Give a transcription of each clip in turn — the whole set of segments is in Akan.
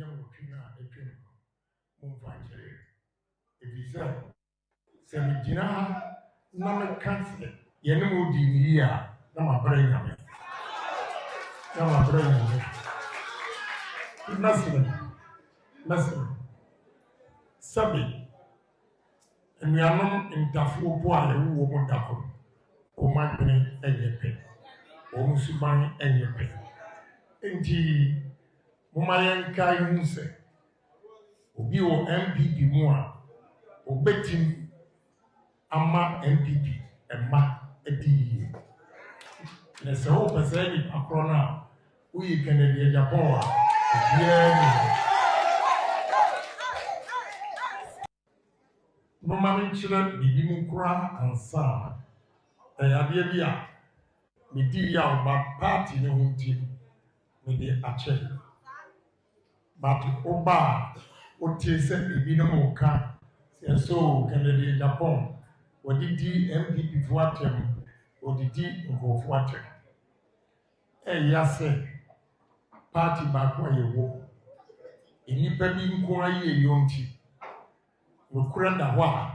Wokina, a dream, Mumfangere. If you say, Semigina, no cancer, Yenu Dinia, no my brain. No my brain. Nothing. Sabi, and we are not in Tafu Boy, who woman Dako, or my penny and your pen, or Musuban and your pen. Indeed, Mumayan Kai Muse, Obi o MPP Moa, or betting Ama MPP, and Ma Edi. There's a whole percentage of Corona, we can be Agyapong. Mama children bibi mukura and some. Abia me di ya ba party no hunti me de ache. But oba o tie se bibi no moka. So Kennedy Agyapong odidi MPP fo atem odidi ngo fo atem. Ya se party ba ko yewo. Enipa bi nko aye yonti. Mukura da wa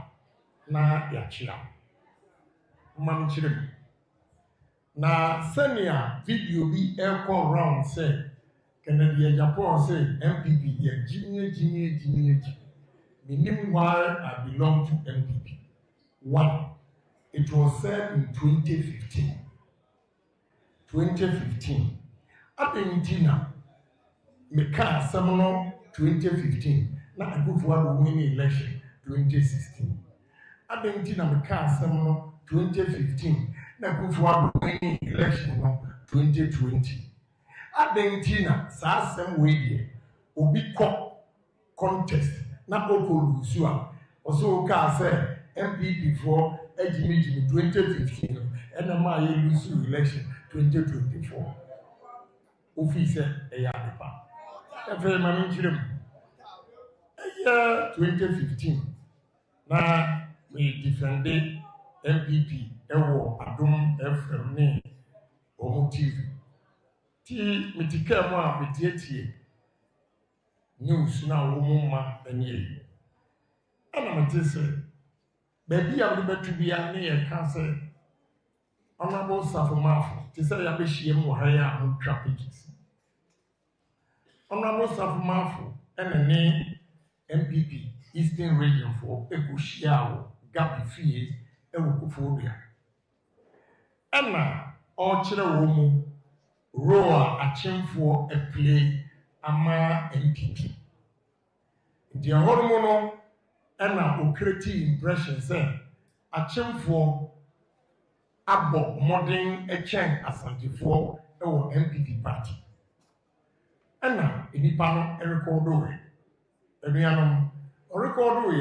na yachia. Mama children. Na senior video bi echo round say Kennedy Agyapong say MPP ye jimie. Meaning why I belong to MPP. One, it was said in 2015. 2015. Adentina meka semono 2015 na akufo-addo win election 2016. Adentina meka semono 2015 na akufo-addo win election no 2020. Adentina sa asem we die obi contest na okolusu a oso ka say MPP for Agyapong 2015 and ma ye lose election 2024. Office eya depa. Efe ma mi chirem. Eya 2015 na me defend MPP ewo Adom FM ne omo TV. Ti mitika mo a betietie news na wo mumma anye. Ana matese baby a betu bia na ye ka say honorable Safomafo ti say ya be hiem wo ha ya ho twa pages. Honorable Safomafo ene MPP Eastern Region for ekuhia wo Gabi fie ewo Akufo-addo. Ana o kire wo mu roa achemfo e play ama MPP. The hormone na o create impression say achemfo abo modern echen asantifo e wo MPP party. Na enipa no recordo we. Enuanom o recordo we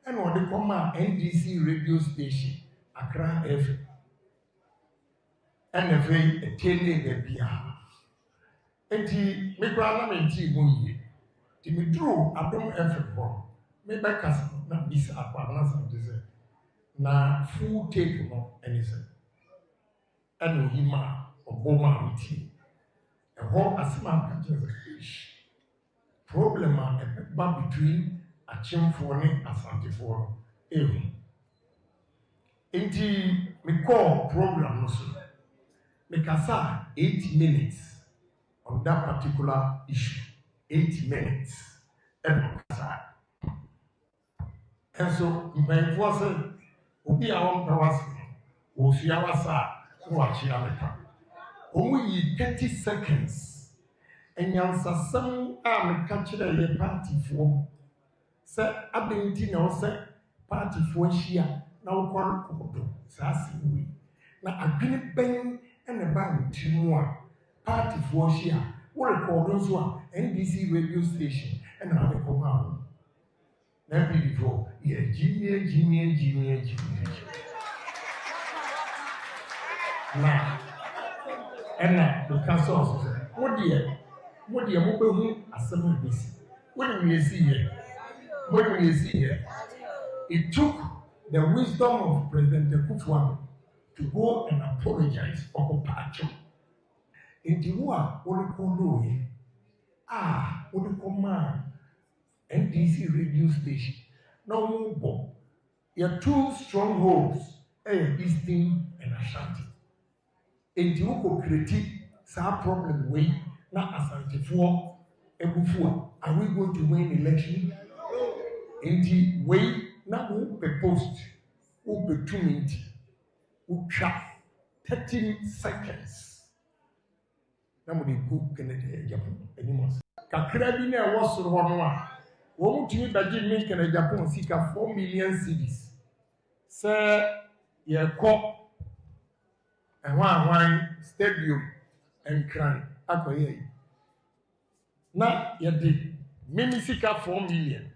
na o de koma NDC radio station Accra FM. And a tele de bia. Enti me kwa na menti mo yie. Ti me dro Adom FM for. Me be kasa na bisa akwa na something say. Na full tape no any say. Anu hima oboma miti. E ho asma ka Jesus. Problem a between achemfo ne asantefo no. Enti me call program no so. Make us 8 minutes on that particular issue. 8 minutes. And so, my voice, Obi awon tawasi, Ofiawasa, Wachiameka. Only 30 seconds. And yansa some arm catcher a party for. Sir, Abington or say party for Shia, now called Sassy we. Now, a green bang. And about Timua party for Shia, what record those one NBC radio station and how they come out. Never before, yeah, Jimmy. Now, and now the council officer, what dear, mobile assembly this. What do you see here? It took the wisdom of President Akufo-addo to go and apologize for Pacho. In the war, what we could do, would come NDC radio station. No more. Your two strongholds, Eastern and Ashanti. And you could critique some problem way, not Ashanti for Ebufua. Are we going to win election? And the way now will be post, will be 2 minutes, will trap 13 seconds. Now we go Kencity Agyapong anymore. Kakrabi na was one. One to me that did make Agyapong seek 4 million cedis. Sir, your cop and one stadium and crying. Akoye. Now you did. Mimi seek 4 million.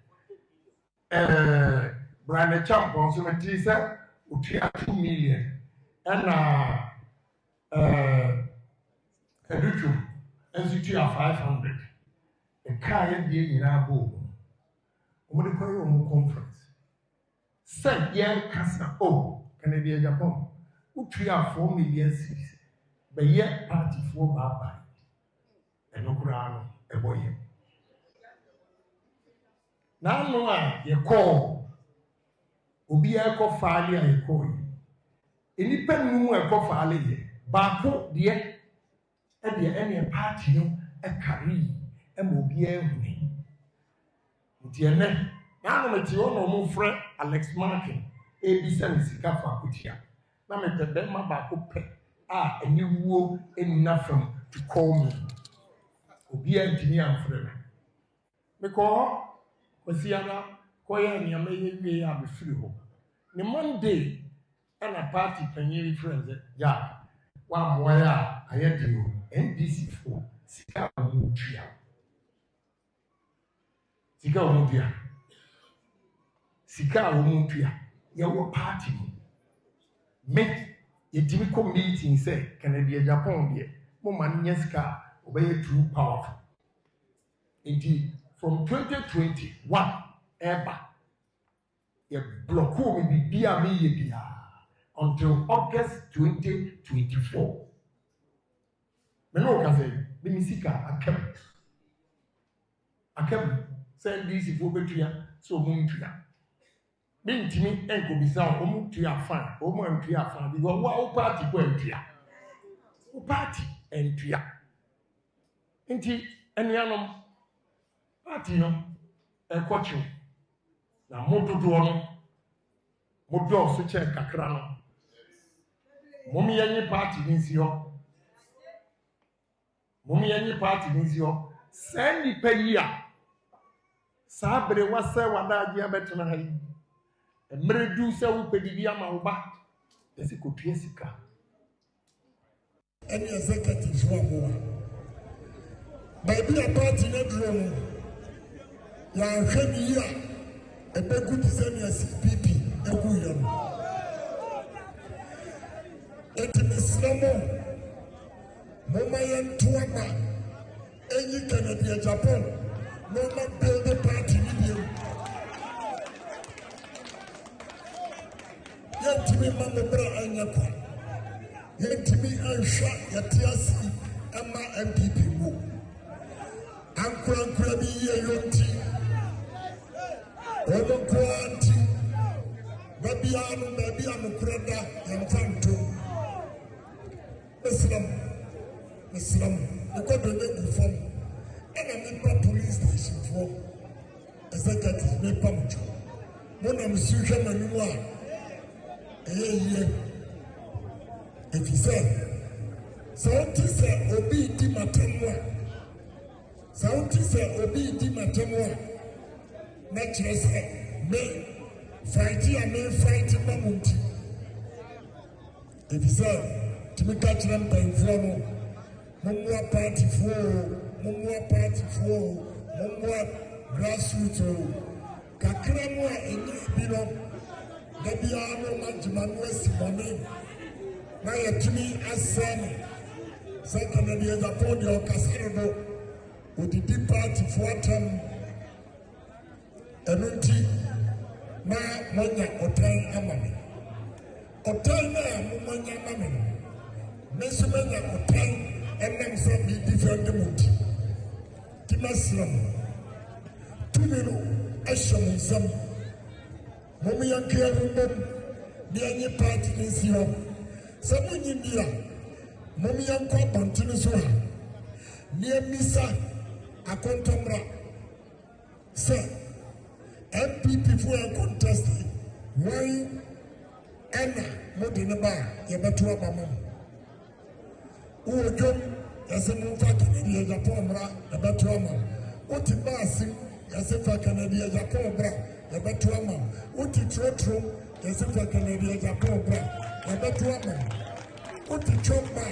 Brand Champion, so it is 2 million. And Education, NCT are 500. A car being in our board. What do you call conference? Said young Casa, Kencity Agyapong, who 4 million cities, but yet party for Baba and no crown a boy. Now, no one, you call, Obi a call Fali and you call you. Independent woman call Fali, Bako, dear. And the any party no a carry and will be a winning. Now, I'm no friend Alex Markin, AB7 Sika Fakutia. Now, I'm the Bema Bako pet. And you will enough from to call me. Obi engineer friend. Because, Wasiana, Koya, and Yamay, I'll be free home. The Monday, and a party can you friends, yeah. One more, I had you. NDC for Sika Omutia. Sika Omutia. Sika Omutia. Your party. Make a typical meeting say, Kencity Agyapong, Woman Yeska, obey too powerful. Indeed, from 2021, ever, a block will be BME until August 2024. Meno say, Bimisika, a cab, send this for Betria, so Muntria. Being to me, and could be sound, to your fan, and to your fan, because what party went here? Party and Tria. Inti, and Yanum, party no, and coaching. Now, Moto Duono, Modo such a Cacrano. Mommy, any party means your. Mommy, any party means your. Send me pay ya. Sabre was say what I dear better than and Mary do so with Pediama back. Yes, it could Jessica. Any executives one more. Maybe a party not room. Young Kenya, a big good send us CPP, a William. It is no more. Momayan Tuama, any Kencity Agyapong, no more build a party with you. Yet to me, Mamma Bra and Yapa. Yet to me, I shot Yatiasi, Emma MPP move. Uncle Krabi, Yonti, Omoquanti, Babiano, Babiano Kreda, and Fanto. Islam, the government reform, and a member police station for executive me pamcho. When I'm sugar manua, if he said, Saunti said, Obi di matamwa, Saunti said, Obi di matamwa, natural said, me fighting and me fighting mamunti. If he said, to me catch them by influence. Mumwa party for grassroots. Kakramwa in Bino, Babiano Manjaman West Money. Now to me as son, second of the Agyapong or Casado with the deep party for them. Enunti, Ma Manya Otai Amami. Otai na Mumanya Mammy. Mesumanya Otai. And then some different mood. Timaslam, Tumino, Asham, some Momian Kiarumum, the Any party in Siro, some in India, Momian Quapantinisua, near Misa, Akontomra, sir, MPP for a contest, why Anna Modinaba, Yabatua Mamma. Uojom, Yasemufa Kennedy, Agyapong, Abatuama. What in Bassi, Yasefa Kennedy, Agyapong, Abatuama. What in Trotro, Yasefa Kennedy, Agyapong, Abatuama. What in Chomba,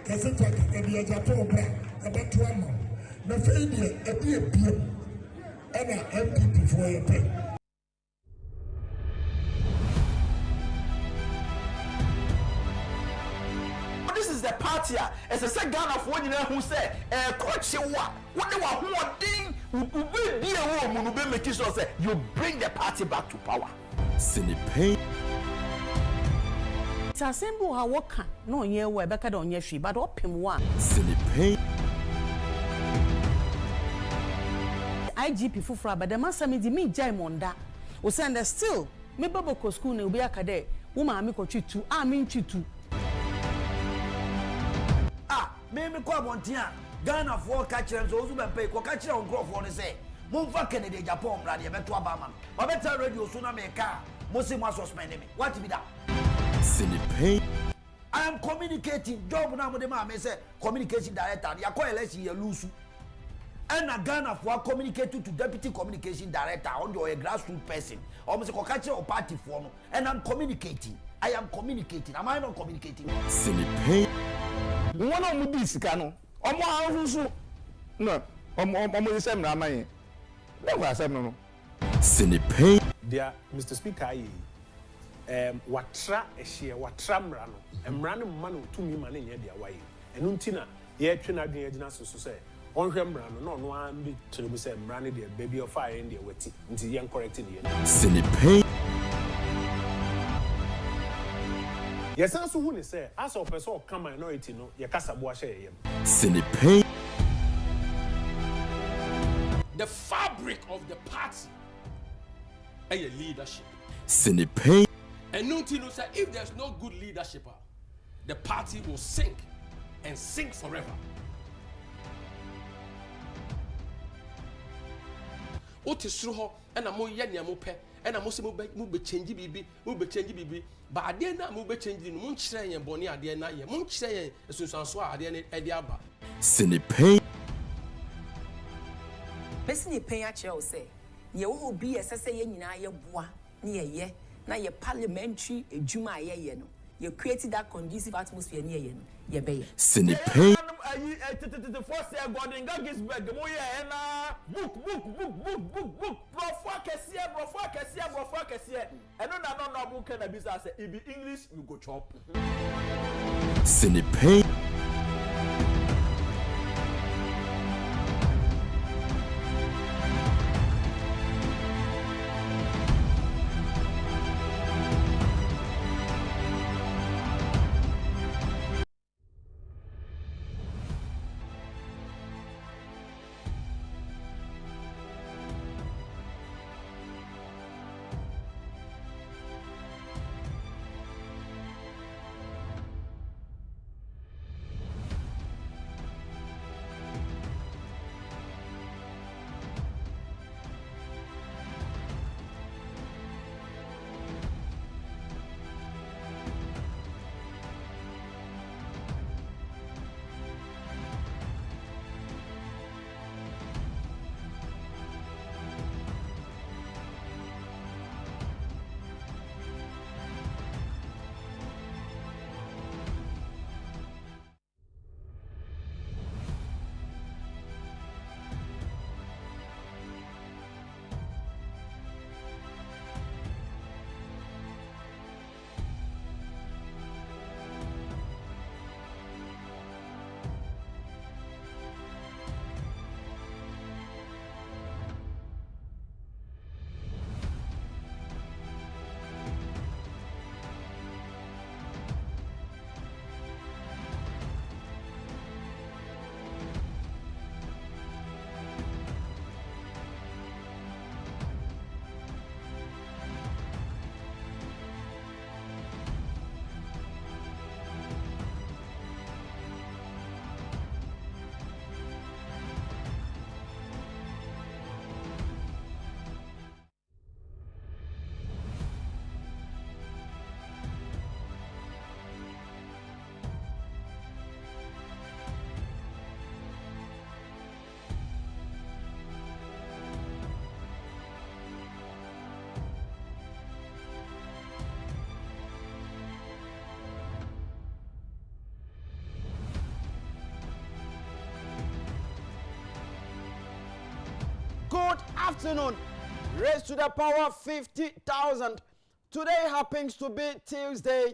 Yasefa Kennedy, Agyapong, Abatuama. The failure, a beer, Anna MPP for a pay. The party as a second of one who said, coach, what they were doing will be a woman who make sure say you bring the party back to power. Sinipe. It's a symbol how work no year where Becca on your sheet, but open one. Sinipe. IGP Fufra, but the master me di me Jaimonda. We send still me Baboko school ne be akade. Woman amiko chitu, I mean chitu. Me kwa montia Ghana for catch and so be pay ko catch on crop for say Mumfa Kennedy Agyapong brad ye beto abama ma better radio so na me ka mo se mo suspend me what be that Sinipe. I am communicating job na mo de ma me say communication director ya call election ye lose and a Ghana for communicate to deputy communication director on your grassroots person or say ko catch or party for no and I'm communicating I am communicating am I not communicating Sinipe. One of these cano, no, the same Ramayan. Never said no. Sinipe. Dear Mr. Speaker, what tra a share, what tramrano, and random man to me man in your way. And Untina, yet Trina Diana so say, on Rembrano, no one be to say, Brandy, dear baby of fire in the wetty, until young corrected you. Sinipe. Yes, as who say, as a person come minority, no, your casa boishe. Sinipe. The fabric of the party and your leadership. Sinipe. And Nuntino said, if there's no good leadership, the party will sink and sink forever. Otisruho and a mo yanya mope and a must move change bibi. But I did not move changing Munchray and Bonnie at the end. Munchray, as soon as I saw at the end of the Abba. Sinipe. Bessie pay at you say, you will be as I say in your bois near ye, now your parliamentary a Juma yeno. You created that conducive atmosphere near ye, ye bay. Sinipe. The first year God in Gaggisburg, the Moya and book. Brofua and no book and a business. If be English, you go chop. Sinipe. afternoon. Raised to the power 50,000. Today happens to be Tuesday,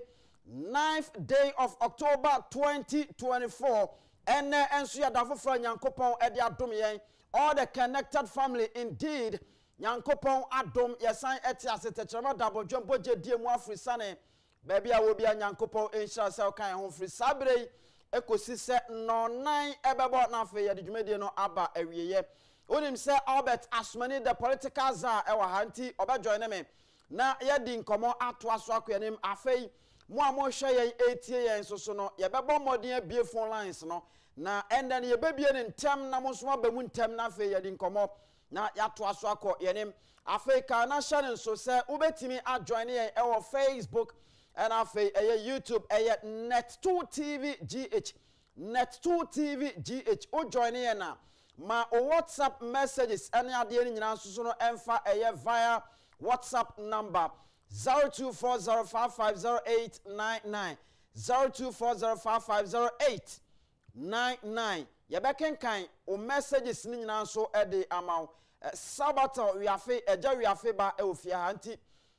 9th day of October 2024. And so ya da foforo Nyankopon e de adom yen. All the connected family indeed. Nyankopon adom yesan eti asetechema double jump je die mu afrisane. Baby a wo bia Nyankopon enhira se kan ho fri sabre ekosi se no nan ebebo na afa ye de dwumedie no aba awieye. Onim se Albert Asmani the political czar ewa hanti oba join me na ye di nkomo ato aso akwanem afei mo a mo hwe yen etie yen so no ye bebo modern abie phone lines no na enda ne ye bebie ne ntem na mo so aba mu ntem na afei ye di nkomo na ya to aso akọ yenim afei ka na hye so se ubetimi a join yen ewo Facebook and afei YouTube Net2 TV GH Net2 TV GH o join yen na ma o WhatsApp messages any ade ni nyina so no emfa via WhatsApp number 0240550899 0240550899 ye bekenkan o messages ni nyina so ede amaw sabato wiafe eja wiafe ba e ofia hanti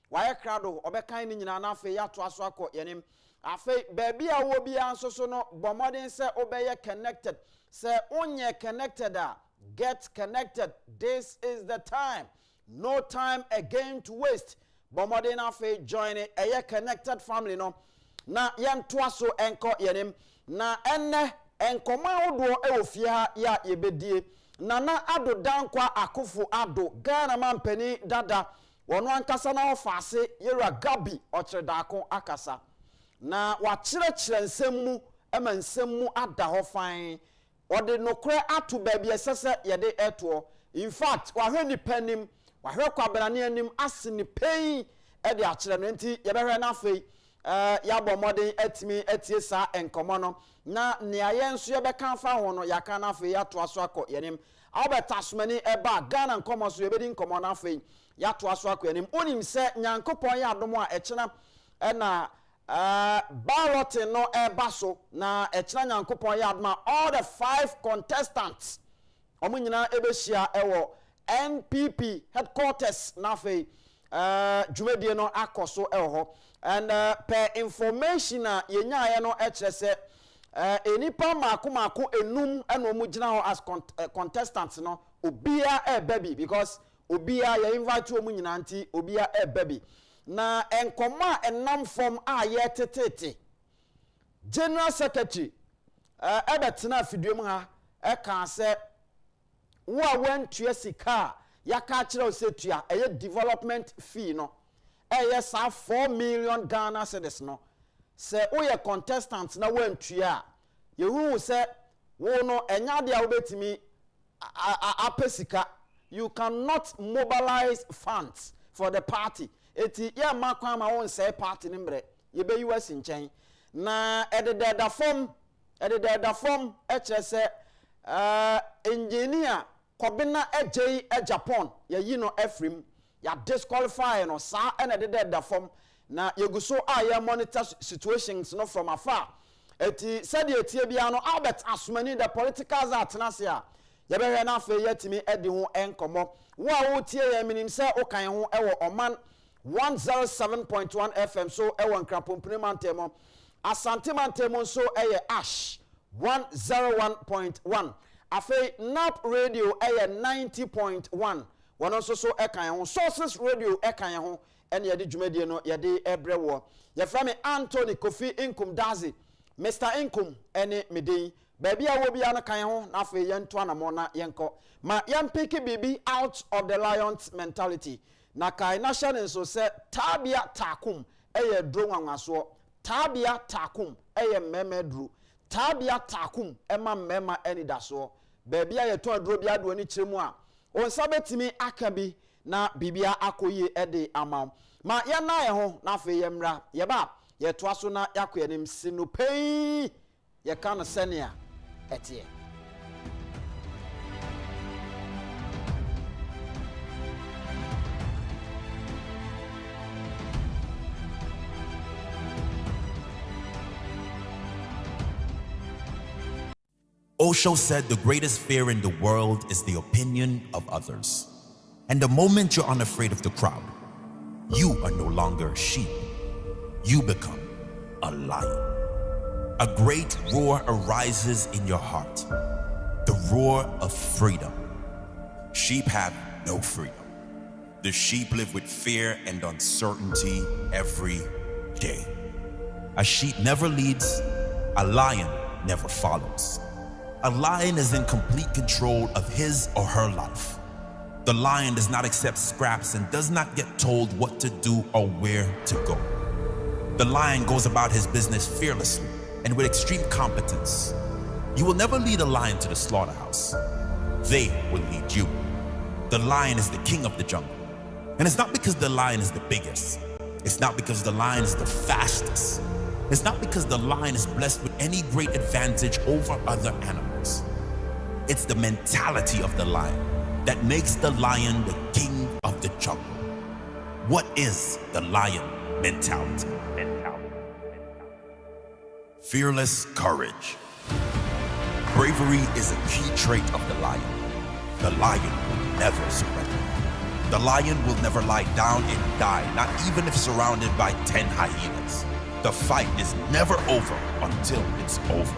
waye krado obekan ni nyina na afe ya to aso akọ yenim afe baby a wo bia nso so no bomodin se obeye connected say onye connected get connected. This is the time. No time again to waste. Bomodin afe join it. Eye connected family no. Na yen twaso enko yenim. Na enne enkoma odo e ofia ya yebedie. Na ado dankwa akufo-addo. Ghana mampeni dada. Wono ankasa na ofase yera gabi ochredako akasa. Na wachire nsemu ema nsemu ada ho fan. Ode nokre atu baby esese yede eto. In fact, wahwe ni panim, wahwe kwabrane anim ase ni pay e de akire no nti yebehwe na afei ya bomodin etimi etie sa enkomo no na ne ayenso yebeka afa ho no yaka na afei ya to aso akọ yenim Albert Asmani eba Ghana nkomo so yebedi nkomo na afei ya to aso akọ yenim onim se Nyankopon ya adom a ekena na balloting no baso na ekira Nyankopon ya adma all the 5 contestants omo nyina ebehia ewo NPP headquarters na fe dwumedie no akoso ewo and per information yenya ye no ekire se enipa mako enum eno omo gina ho as contestants no obia baby because obia ye invite omo nyina nti obia baby na enkoma enam form a ye tetete General Secretary ebetena afidum ha ka se wo a wentua sika ya ka kire osetua eye development fee no yes 4 million Ghana cedis no se wo ye contestant na wentua ye hu se wo no enya de a obetimi apesika you cannot mobilize funds for the party. Eti ya makwa ma won say party ni mbre ye be US nchen na ededa form e kire se engineer Kobina Agyapong ya yino Efrim ya disqualify no sa and ededa form na yeguso ya monitor situations no from afar eti said etie bia no Albert Asmani the political atnase a ye be hwe na afa yetimi edi ho enkomo wo a wo tie ya minim se okan ho ewo oman 107.1 FM so ewo nkrapompene mantemo Asante mantemo so eye ash 101.1 afei nap radio eye 90.1 wono so ekan ho sources radio ekan ho ene yede dwumadie no yede ebrewo ye fra me Anthony Kofi Nkum Dazi Mr Nkum ene medin baby a wo bia no kan ho na afei yento anamo na yenko ma yampiki bibi out of the lions mentality na kai na hye so se tabia takum eye dro nwanwaso tabia takum eye memedru tabia takum ema mema enidaso baby a yeto adro bia do ani kiremu a on sabetimi akabi na bibia akoye ede amaw ma ye na ye ho na afi ye mra ye ba ye to aso na yakoyenim sinopei ye kan senia etie. Osho said the greatest fear in the world is the opinion of others. And the moment you're unafraid of the crowd, you are no longer a sheep. You become a lion. A great roar arises in your heart, the roar of freedom. Sheep have no freedom. The sheep live with fear and uncertainty every day. A sheep never leads, a lion never follows. A lion is in complete control of his or her life. The lion does not accept scraps and does not get told what to do or where to go. The lion goes about his business fearlessly and with extreme competence. You will never lead a lion to the slaughterhouse. They will lead you. The lion is the king of the jungle. And it's not because the lion is the biggest. It's not because the lion is the fastest. It's not because the lion is blessed with any great advantage over other animals. It's the mentality of the lion that makes the lion the king of the jungle. What is the lion mentality? Fearless courage. Bravery is a key trait of the lion. The lion will never surrender. The lion will never lie down and die, not even if surrounded by 10 hyenas. The fight is never over until it's over.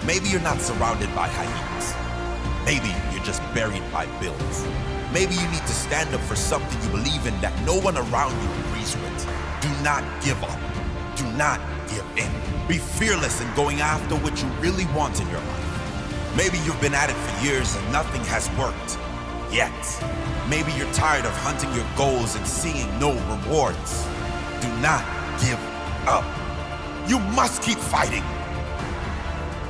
Maybe you're not surrounded by hyenas. Maybe you're just buried by bills. Maybe you need to stand up for something you believe in that no one around you agrees with. Do not give up. Do not give in. Be fearless in going after what you really want in your life. Maybe you've been at it for years and nothing has worked yet. Maybe you're tired of hunting your goals and seeing no rewards. Do not give up. You must keep fighting.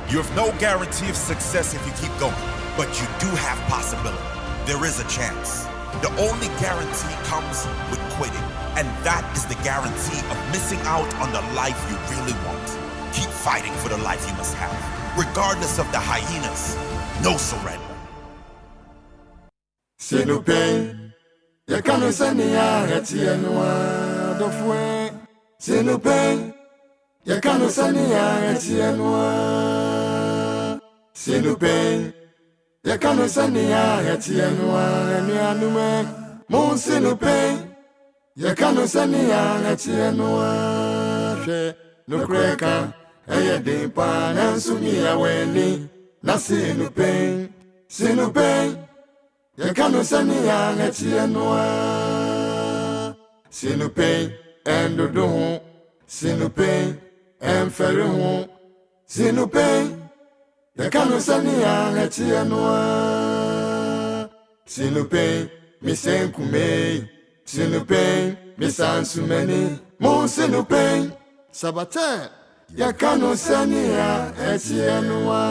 You have no guarantee of success if you keep going, but you do have possibility. There is a chance. The only guarantee comes with quitting, and that is the guarantee of missing out on the life you really want. Keep fighting for the life you must have, regardless of the hyenas. No surrender. Sinupé, yakano sania etienwa dofwe. Sinupé, yakano sania etienwa. Sinupé, yakano sania etienwa enianume. Mon sinupé, yakano sania etienwa. She nukreka, eye dimpa nansumi yaweni. Na sinupé, sinupé. Yakano sania etienwa. Sinupé, endodo. Sinupé, enferro. Sinupé, yakano sania etienwa. Sinupé, misenkume. Sinupé, misansumeni. Mon sinupé, sabate. Yakano sania etienwa.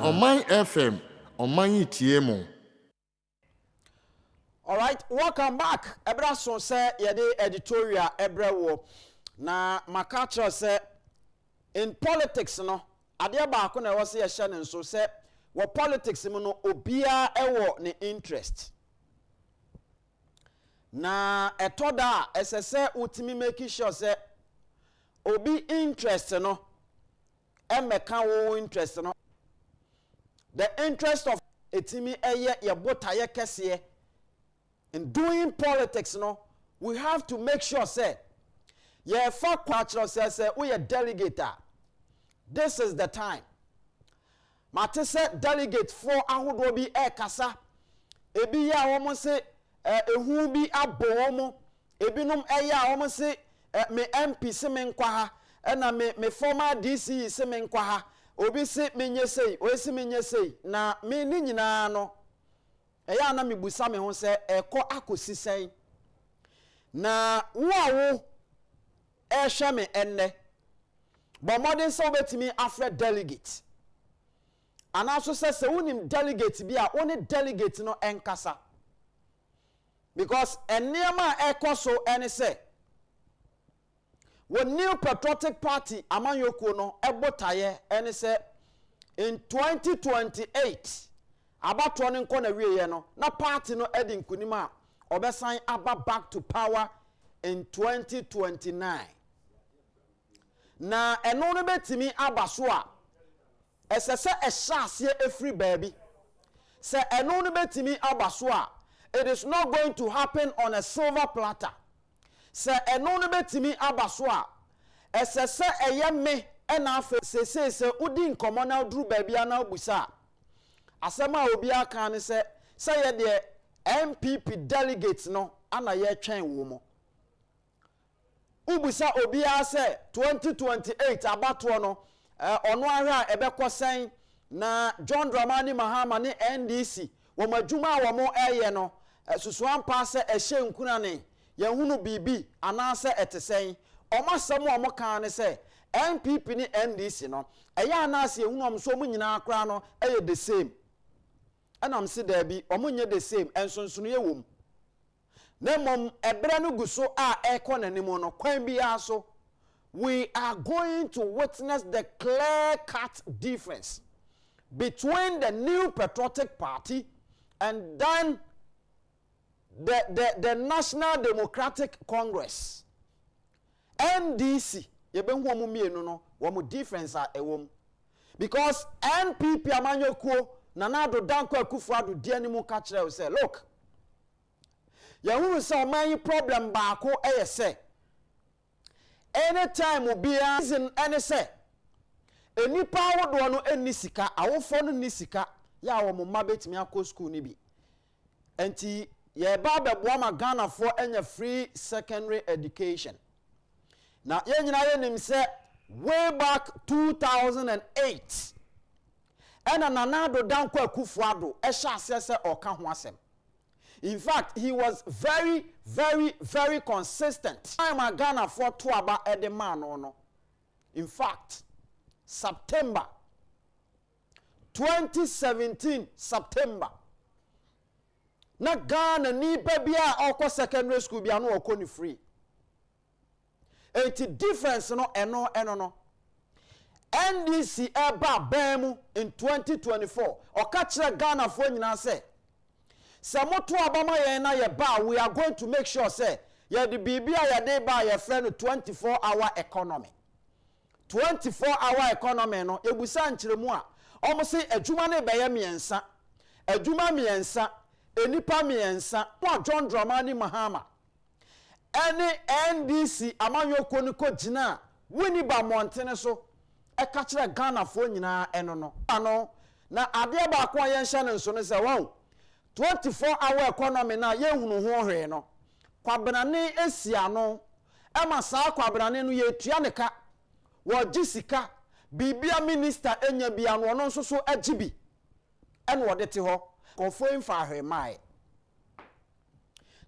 On my FM. All right, welcome back. Ebrason say yede editorial ebrewo na makacho say in politics no ade ba ko na wo say ye ne so say wo politics mu no obia ewo ne interest na etoda esese utimi make sure say obi interest no emeka wo interest no. The interest of etimi eye yebotaye kese in doing politics no, we have to make sure say ye fa kwatro say we a delegate. This is the time. Mate say delegate for ahodo bi e kasa ebi ya wo mo se ehu bi abo mo ebinom eya wo mo se me MP se me nkwa ha na me former DC se me nkwa ha. Obi se menye sei, o se menye sei na me ni nyina no eya na mebusa me ho se ekọ akosi sei na wo awo ehwe me enne bo modern so betimi afre delegate ana so se wonim delegate bi a oni delegate no enkasa because enema ekoso ene se when New Patriotic Party Amanyoko no ebotaye ene se in 2028 abato no nko na wiye no na party no edi nkunima obesan aba back to power in 2029 na eno no betimi abaso a esese ehyaase efri baabi se eno no betimi abaso a it is not going to happen on a silver platter. Se eno no betimi abaso a esese eye me ena afa se udi nkomo na duru baabia na obusa asema obi aka ne se ye de MPP delegates no ana ye twen wo mo ubusa obi a se 2028 abato no ono ahwe a ebekosen na John Dramani Mahama ne NDC wo madwuma wo mo eye no susuan pa se ehye nkuna ne yehunu bibi anase etesen omasem o kan ne se NPP ni NDC no eya anase ehunu om so mu nyina akra no eye the same anam se da bi omunye the same ensonsunu ye wom na mom ebre no guso a ekonanimo no kwan bi aso we are going to witness the clear-cut difference between the New Patriotic Party and then the National Democratic Congress. NDC, yebenhu omu mienu no, wamu difference a ewom. Because NPP amanyoko nanado danko akufo-addo dianimu kachire say, look, yehunu say omanyi problem baako eye say, anytime obi reason any say, enipa wodo no eni sika, awofo no ni sika, ya wo mma betimi akọ school ni bi. Enti ye ba beboa ma Ghana for any free secondary education. Now ye nyina ye nim say way back 2008 ena nanado danko akufo-addo ehya asese oka ho asem. In fact, he was very, very, very consistent. I'm Ghana for tuaba edeman no. In fact, September 2017 September. Na Ghana ni bebia oko secondary school bia no oko ni free. Eti difference no eno no. NDC eba bemu in 2024. Oka kire Ghana for nyina say Samoto abama ye na ye ba, we are going to make sure say ye the bibia ye de ba ye friend 24-hour economy. 24-hour economy no ebusa nchiremu a omo se adwuma ne be ye miensa. Adwuma miensa, enipa miensa, kwa John Dramani Mahama. Any NDC amanyoko ni ko jina wini ba montene so e ka kire Ghana fo nyina eno no. Ano na ade ba kwa ye hye ne nso ne se won 24-hour economy na ye hunu ho hwe no kwabrane esia no ema saa kwabrane no ye tua ne ka wo gisika bibia minister enya bia no no nso so agibi ene wo de te ho kofo mfa hwe mai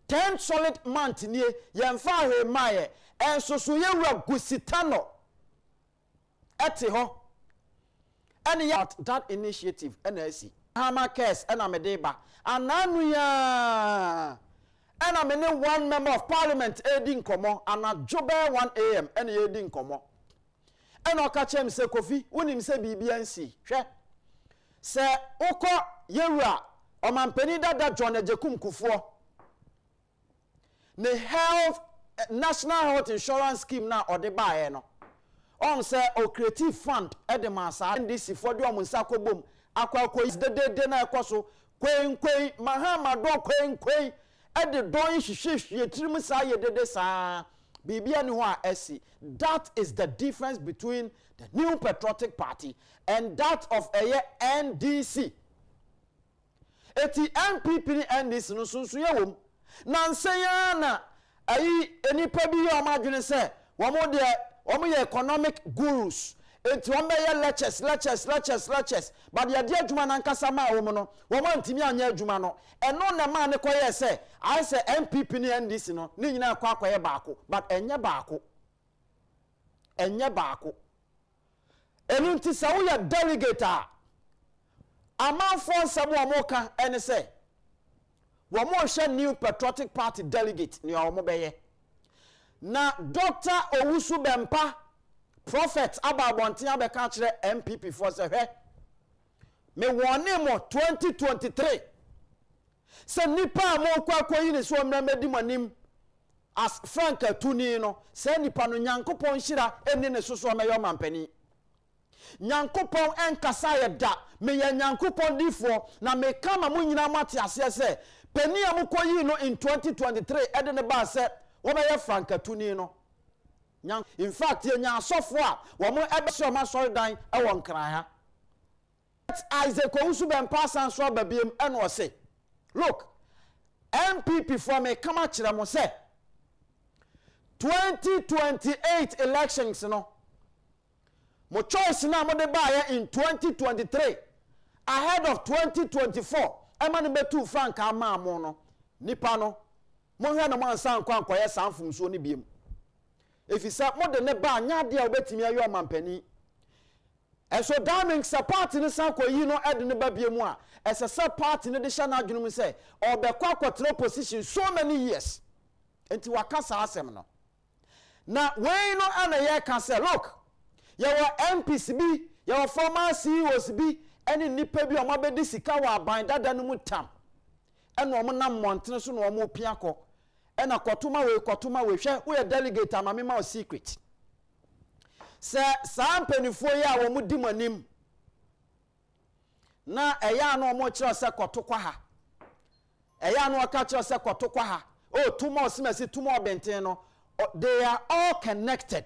10 solid month nie ye mfa hwe mai enso so ye wura gusitano ete ho ene ya that initiative ene asi Hama case ena medeba ananu ya ena mene one member of parliament edi nkomo ana jobe 1 AM ena edi nkomo ena okache mse Kofi wonim se BBNC hwe se uko yewura omampani dada John Agyapong kufuo ne health national health insurance scheme na odeba no on say o creative fund edemasa NDC for de omunsa kobom akwa is de na ekoso kwen Mahama do kwen e de don hihihie tirim sa ye de sa bibia ni ho a esi. That is the difference between the New Patriotic Party and that of a NDC. Eti NPP ni NDC no sunsu ye wom na nseya na ayi enipa bi ye o madwene se wo ye economic gurus. Enti won be ye lectures but ye de adwuma na nkasa ma wo mo no wo ma ntimi anya adwuma no eno na ma ne koye se I say MPP ni NDC no ni nyina akwa baako but enye baako enu nti sa wo ye delegate a amanfo nsabo amoka ene se wo mo hye New Patriotic Party delegate ni wo mo be ye na Dr. Owusu Bempa Prophet ababontin abeka kire MPP for say hwe me wone mo 2023 se nipa mo kwakoyi ne so mramedi manim as Frank Atuni no se nipa no Nyankopon hira eni ne so meyo mampani Nyankopon enkasa ye da me ye Nyankopon difo na me kama mo nyina mate ase se Penny amukoyi no in 2023 ede ne ba se wo be ye frankatuni no. In fact, ye nya asofo a wo mo ebe so ma sorry dan e won kran ha. Isaac Owusu ben pass and so babiem e no say. Look, MPP from a come kire mo say 2028 elections no. Mo choice na mo de ba in 2023 ahead of 2024. Ema ne betu frank ama mo no. Nipa no mo hwe na mo ansan kwa ankoye sanfum so ne biem. If you say more than a bar, nya dia obetimi ayo mampani. And so that means a party in Sanko, you know, add in the baby moi. As a sub party in the Shana Junum say, or the quaquatro position so many years. Until Wakasa Asemno. Now, when you know, Anna Yer can say, look, your MPCB, your former CEOs be, any nipebi or mabedi sikawa bind that danutam. And woman Montana soon or more piaco. And a kotuma we share we a delegate a mamma secret. Sir, some penny for ya wo mudimanim. Na a ya no more chance a kotokwaha. A ya no catch us a kotokwaha. Oh, 2 more smesi, 2 more benteno. They are all connected.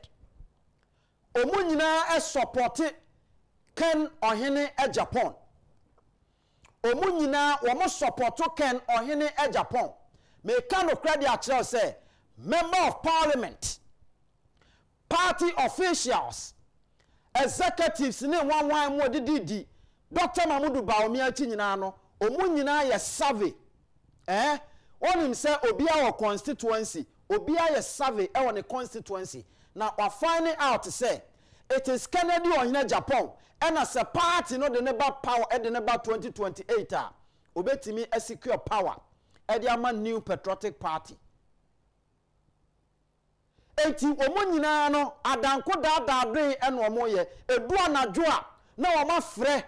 Omunina is supported Ken Ohene Agyapong. Omunina wamo support Ken Ohene Agyapong. May kind of credit actually say, member of parliament, party officials, executives, ne one more didi, Dr. Mamudu Baumia Chininano, Omunina ye survey. On him say Obia or constituency, Obia ye survey on a constituency. Now we're finding out to say it is Kennedy or Agyapong, and as a party, no the neighbor power at the neighbor 2028. Obetimi a secure power. Ediama New Patriotic Party. Eti omo nyina no adanko da bre eno omo ye edu anadwo a na omo frɛ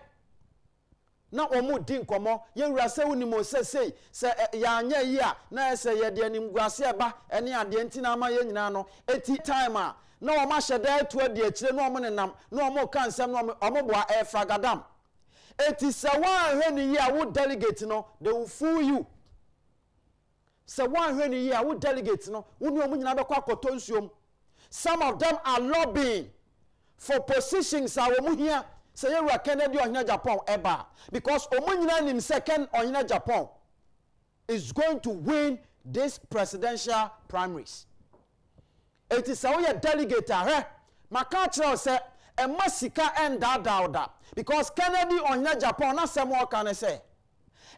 na omo di nkomo ye wura se unimo se ya anya yi a na se ye de anim guase eba ene ade nti na ama ye nyina no eti time a na omo hyeda etu ade akire na omo nenam na omo ka nsɛm na omo boa fragadam eti se wan hwe ni yi a wo delegate no they will fool you. So one when a year would delegates no nsuom. Some of them are lobbying for positions here. Say you are Kennedy or Agyapong eba because omunyina nim second or Agyapong is going to win this presidential primaries. It is a delegate Makachra say a masika and da because Kennedy or Agyapong na some can say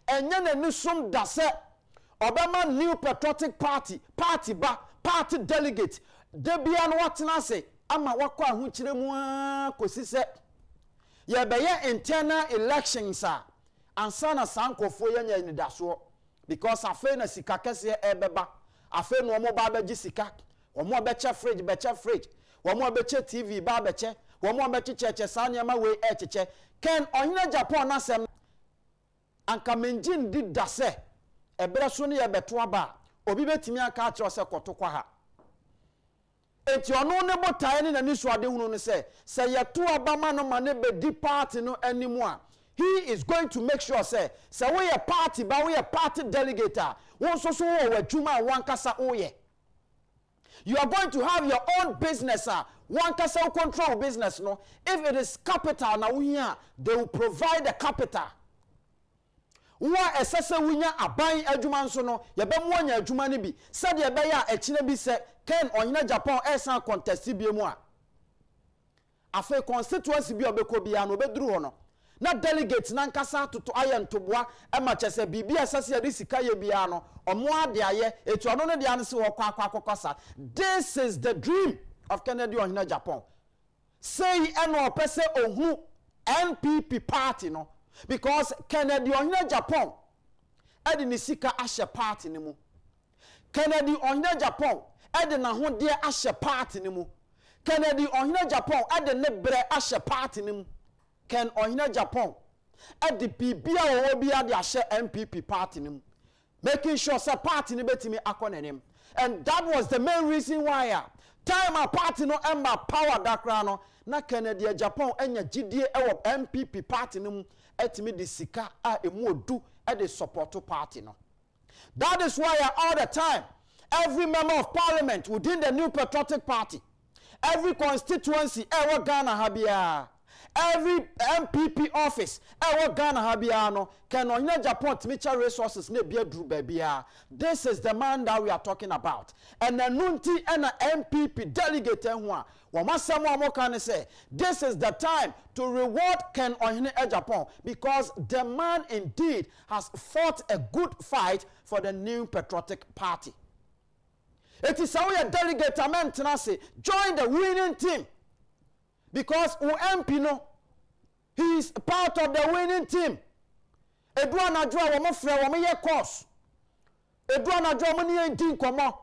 and then nusum da se Obama New Patriotic Party party delegate Debian watina say ama wakwa hu kire mu kosi se ye beye internal elections ansa na sankofo ye nya nidaso because afa na sika kese ebeba afa no mo ba beji sika omo beche fridge omo beche TV ba beche omo beche cheche sanyama we cheche Ken Agyapong na sem anka menjin di dase ebere so ne ye beto aba obi betimi aka akire se kotokwa ha enti ono ne botae ne nani so ade hunu ne se ye to aba ma no ma ne be di party no animu a he is going to make sure say we a party ba we a party delegate won so wo wadwuma wan kasa oye you are going to have your own business one kasa control business no if it is capital na we here they will provide the capital. Wa esese wunya aban adwuma nso no ye be mu anya adwuma ne bi said ye be ya ekine bi se Ken Agyapong esan contest bi mu a afa constituency bi obeko bia no obeduru ho no na delegate na nkasa toto aye ntoboa e ma chese bibia esese ye risika ye bia no omo ade aye etu ono ne de ane se wo kwakosa. This is the dream of Kennedy Agyapong. Say eno pese ohu NPP party no because Kennedy Agyapong edi ni sika ahye party ni mu. Kennedy Agyapong edi na hode ahye party ni mu. Kennedy Agyapong edi ne bre ahye party ni mu. Ken Agyapong edi bibia wo bia de ahye MPP party ni mu. Making sure say party ni betimi akonenem. And that was the main reason why time a party no emba power dakra no na Kennedy Agyapong enya gidie ewo MPP party ni mu etimi de sika a emu odu e de support party no That is why all the time, every member of parliament within the New Patriotic Party, every constituency, Ghana habia, every MPP office, Ghana habia can on Japan to resources ne be dru babia. This is the man that we are talking about. And the Nunti and the MPP delegate can say this is the time to reward Ken Ohene Agyapong because the man indeed has fought a good fight for the New Patriotic Party. It is how a delegate say join the winning team because MP no, he is part of the winning team. Edwana Adwa womo frɛ womo ye course. Edwana Adwa womo ne din komo.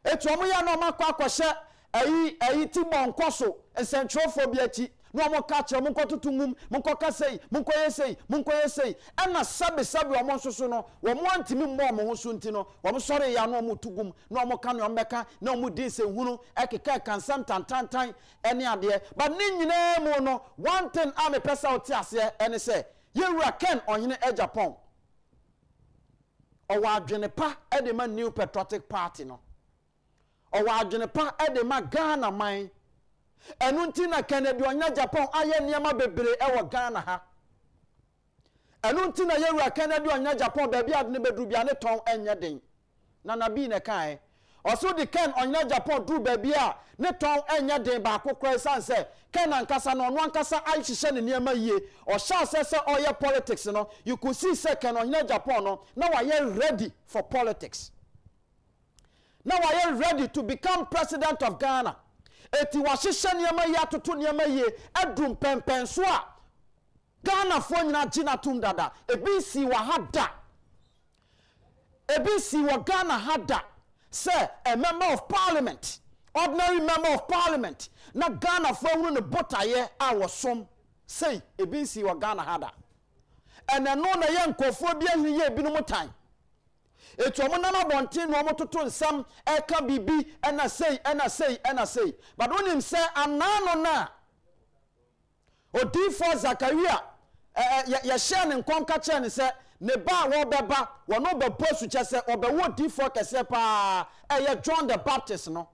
Etu womo ya no makwa akwahye ayi ti bon koso ensentrophobia ti no womo ka kire mo nkotutu mum mo nkoka sei mo nkoye sei ana sabe womo nsoso no womo antimi mo mo ho so nti no womo sore ya no mo tugum no womo ka no meka na womo din se hunu ekeka kansam tantantan ene ade but ni nyina mu no one thing am pesa oti ase ene se Yewura Ken Ohene Agyapong owa adwene pa e ma New Patriotic Party no owa adwene pa e ma Ghana man enu nti na Kennedy Ohene Agyapong aye niema bebre e wo Ghana ha enu nti na Yewura Kennedy Ohene Agyapong ba bia ne bedru bia ne ton enye den na na bi ne kan oso di Ken Ohene Agyapong dru ba bia ne ton enye den ba akokora sanse Ken ankasa no no ankasa aihihye ne niema yie o sha se oye politics no you could see say Ken Ohene Agyapong no now are you ready for politics, now are you ready to become president of Ghana. Eti wahihye niema yie atoto niema yie adum pempen so a Ghana fo nyina gina tum dada ebi si wa hada ebi si wa Ghana hada say a member of parliament, ordinary member of parliament na Ghana fo hunu ne botaye a wosom say ebi si wa Ghana hada ene no na ye nkofo bia hwe ye binom tan etu omo na bontin no omo toto nsam eka bibi ena sei but when him say anano na odi for Zakaria ya share ne nkonka che ne se ne ba wo beba wono be posu che se obewo di for kese pa ye John the Baptist no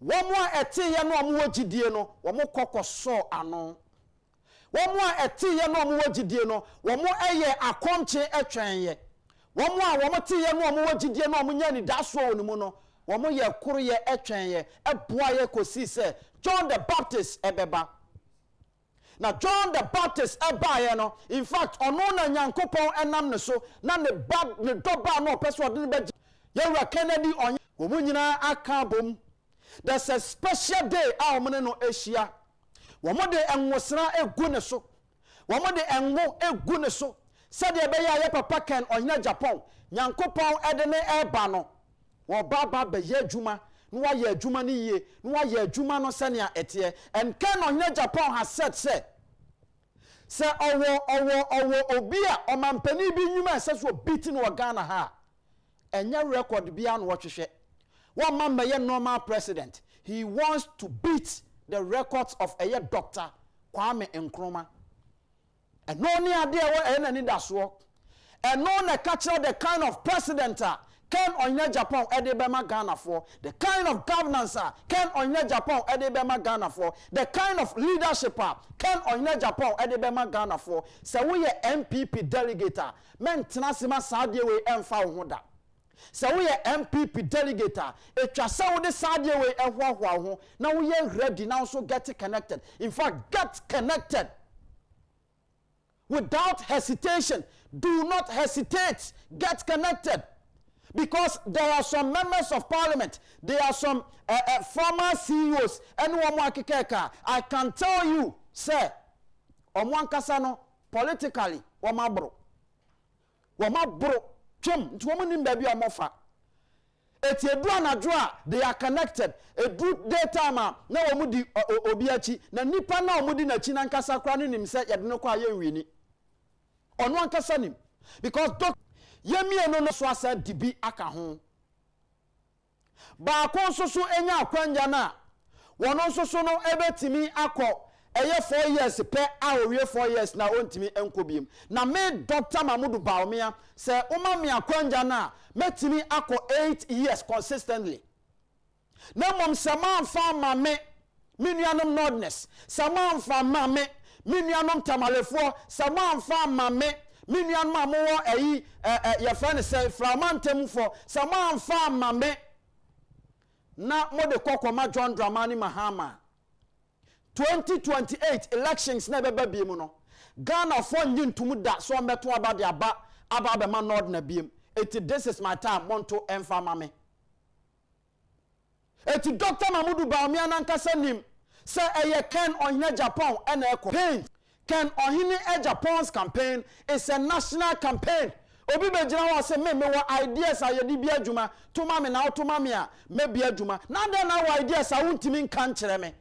womo eti ye no omo wogidie no womo kokoso ano womo eti ye no omo wogidie no womo eye akonche etwenye womo a womo ti ye no omo wogidie no omo nya ni daso oni mu no womo ye koro ye etwenye eboa ye kosi se John the Baptist ebeba. Now John the Baptist ebaye no in fact ono na Nyankopon enam ne so na ne bad ne doba no person de be Yewura Kennedy onye womu nyina aka bom. There's a special day a omene no ehia womo de enwosra egu ne so womo de enwo egu ne so said ye be ya papa Ken Ohene Agyapong Nyankopon ede ne eba no wo baba be ye adwuma no wa ye adwuma ni ye no wa ye adwuma no senia etie and Ken Ohene Agyapong has said say owo obi a omampani bi nyuma se so beating wo Ghana ha enya record bia no wo hwehwe one man may normal president he wants to beat the records of a Dr. Kwame Nkrumah and no ni ade e na ni daso and no na catch the kind of president Ken Ohene Agyapong edebema Ghana for the kind of governance Ken Ohene Agyapong edebema Ghana for the kind of leadership Ken Ohene Agyapong edebema Ghana for se we ye MPP delegate men tenasima saade we emfa wo da se we ye MPP delegate etwa se wo de saade we ehwahwa ho na we ye ready now so get connected, in fact get connected without hesitation. Do not hesitate, get connected. Because there are some members of parliament, there are some former CEOs, I can tell you, sir, Omwankasano, politically, Wamabro, Chum, Twoman baby Omofa. It's a draw, they are connected. A good daytime, no Omudi Obiachi, Nanipa no Mudina Chinankasa craning himself, Yadnoka Yewini. On one Kasanim, because Yemi eno no so asa dibi aka ho ba ko so enya akwanja na wono so no ebetimi akọ ɛyɛ 4 years pɛ a owie 4 years na ontimi enko biem na me Dr. Mahmudu Bawumia say uma me akwanja na metimi akọ 8 years consistently na mom sama fa ma me nuanom nordness sama fa ma me nuanom tamalefo sama fa ma me nuanom amowo ayi ye friend say framantemfo sama fa ma me na mo de kokoma John Dramani Mahama 2028 elections na beba biem no Ghana for nyintum da so meto aba de aba be ma nord na biem this is my time monto emfa me Dr. Mahmudu Bawumia nankasa nim say eye Ken Ohene Agyapong and campaign Ken Ohene Agyapong's campaign is a national campaign obi be jina wa say me wa ideas ayedi bi adwuma to ma me na to ma me a me bi adwuma na den na wa ideas a wontimi nka nkyere me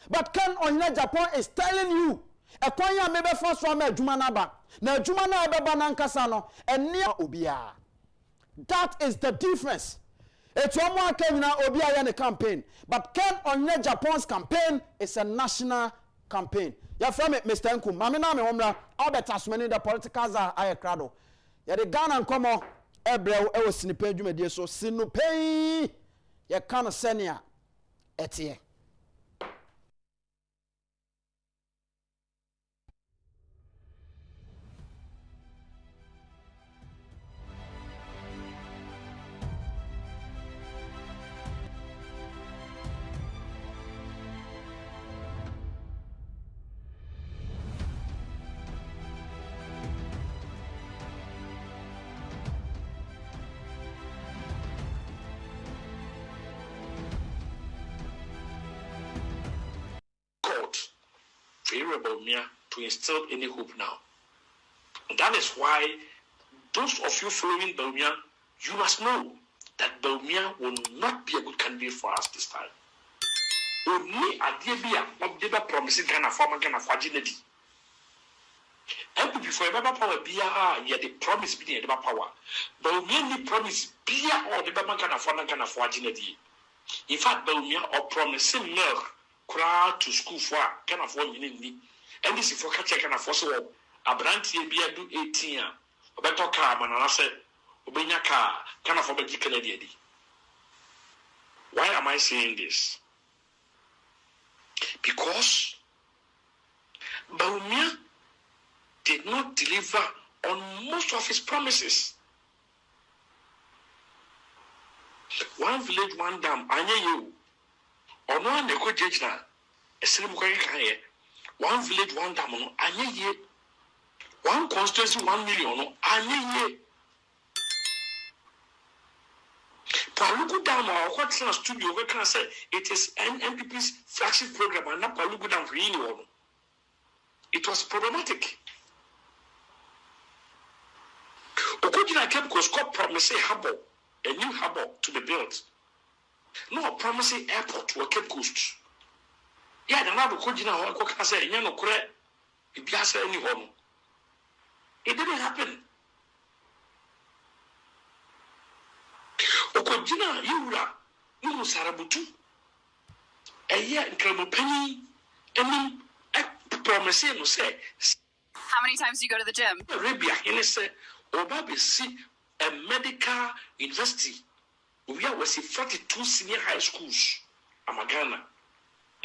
but Ken Ohene Agyapong is telling you ekwan ya me be fa so ma adwuma na ba na adwuma na be ba nankasa no enia obia. That is the difference. It's one more obi aye ne campaign but Ken Ohene Agyapong's campaign is a national campaign. Ya from it Mr. Nkum mame na me homra all the tasmani the politicals are aye crado ya de Ghana nkomo ebrew e wo sinipa adwumadie so sinupei ya kan senia etie to instill any hope now. And that is why those of you following Bawumia, you must know that Bawumia will not be a good candidate for us this time. Only Agyapong of the promising Ghana former Ghana for Ginedi. And before ever power be yet the promise be the power. Bawumia need promise be or the Ghana for Ginedi. In fact, Bawumia or promising milk crowd to school for can afford me. And this is for catch can afford so a brand be a do 18 a better car man and I said Obenya car can afford a Canadian. Why am I saying this? Because Bawumia did not deliver on most of his promises. One village, one dam, anya you. Or no one they could judge now. One village, one dam, anya ye. One constituency, 1 million, anya ye. Palugu Dam or what studio we can say it is NPP's flagship program and not Palugu Dam renewal. It was problematic. Okujina Cape Coast promising harbor, a new harbor to be built. No promising airport to a Cape Coast. Yeah, the now Okujina Oka say, Yano Kure, it be as any home. It didn't happen. Okojina Yura, Numu Sarabutu, a year in Krabopeni, and promising no say. How many times do you go to the gym? Arabia, and say, Obabi see a medical university. We are 42 senior high schools. Amagana.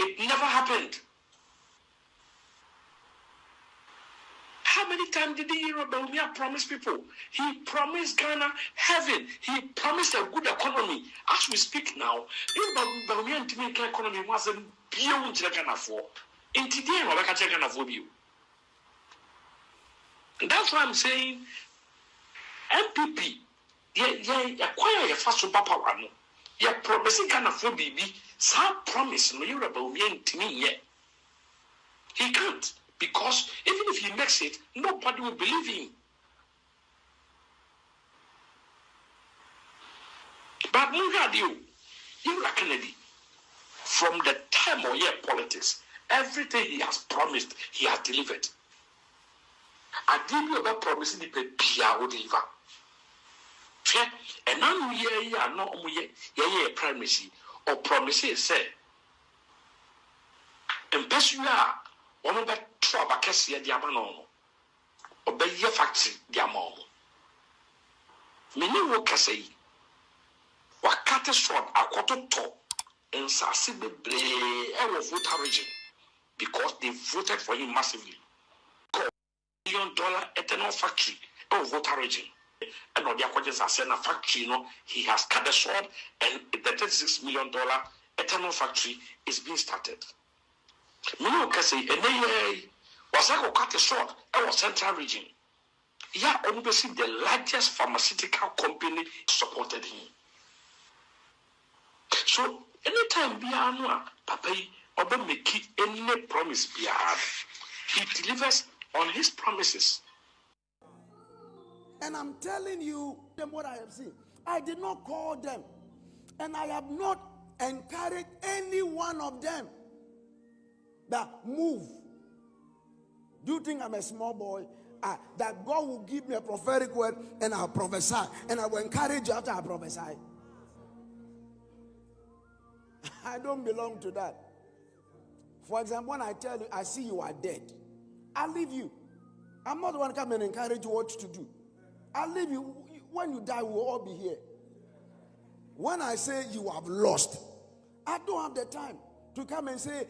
It never happened. How many times did the Bawumia promise people? He promised Ghana heaven. He promised a good economy. As we speak now, if Bawumia and Timika economy wasn't beyond Ghana for, in today, Ghana for you. And that's why I'm saying, MPP, acquire a fast papa one. You're promising Ghana for baby. Some promise no you're about me to me yet. He can't. Because even if he makes it, nobody will believe him. But look at you are Kennedy. From the time of your politics, everything he has promised, he has delivered. I give you about promising the Pia will deliver. And now we are not primacy or promises say. And Pesua ɔno bɛto aba kɛseɛ de ama no ɔbɛyɛ factory de ama ɔmo mene wo kɛsɛ yi wakate short akɔtotɔ nsase bebree ɛwɔ voter region because they voted for him massively. $1 million ethanol factory ɛwɔ voter region and ɔde akɔgye nsase na factory no he has cut the short and the $36 million ethanol factory is being started. Mene wo kɛsɛ yi ɛnɛ yɛ wasako cut the short ɛwɔ central region. Yeah, obviously the largest pharmaceutical company supported him. So anytime Bianwa Papa Oba make any promise Bian, he delivers on his promises. And I'm telling you them what I have seen. I did not call them, and I have not encouraged any one of them that move. Do you think I'm a small boy? That God will give me a prophetic word and I'll prophesy and I will encourage you after I prophesy. I don't belong to that. For example, when I tell you I see you are dead, I'll leave you. I'm not the one to come and encourage you what to do. I'll leave you. When you die, we'll all be here. When I say you have lost, I don't have the time to come and say,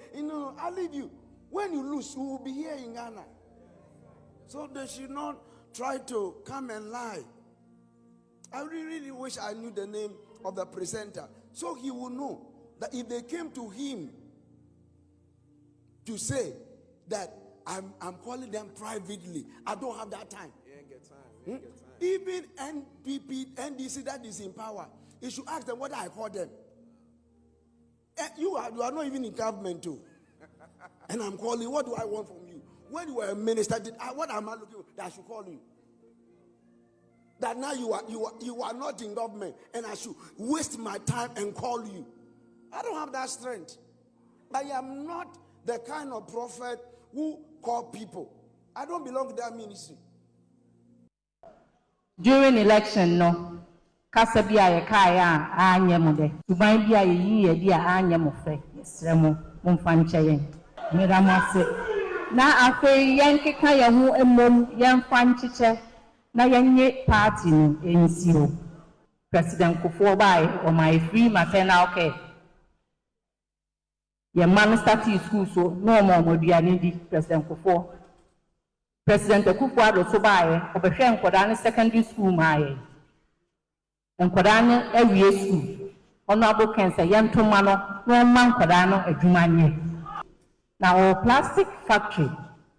I'll leave you. When you lose, we will be here in Ghana. So they should not try to come and lie. I really wish I knew the name of the presenter, so he would know that if they came to him to say that I'm calling them privately, I don't have that time. Even NPP, NDC that is in power, you should ask them what I call them. You are not even in government too. And I'm calling, what do I want from you? When you were a minister, what am I looking for? That I should call you. That now you are not in government and I should waste my time and call you. I don't have that strength. I am not the kind of prophet who call people. I don't belong to that ministry. During election, no. Kasabia kaya anyemude. Ubambia yi dia anyemufe. Yesremo mumfanchaye. Miramase. Na afe yankeka ya hu emom yamfanchiche na yanye party ni NCO. President Kufuor bai or my free maternal care. Your man started school so no more modiani di President Kufuor. President Akufo-Addo so bai obehwe nkoda ne secondary school maaye. Nkoda ne awie school. Honorable Kencity yantoma no man nkoda no adwuma nye. Now our plastic factory,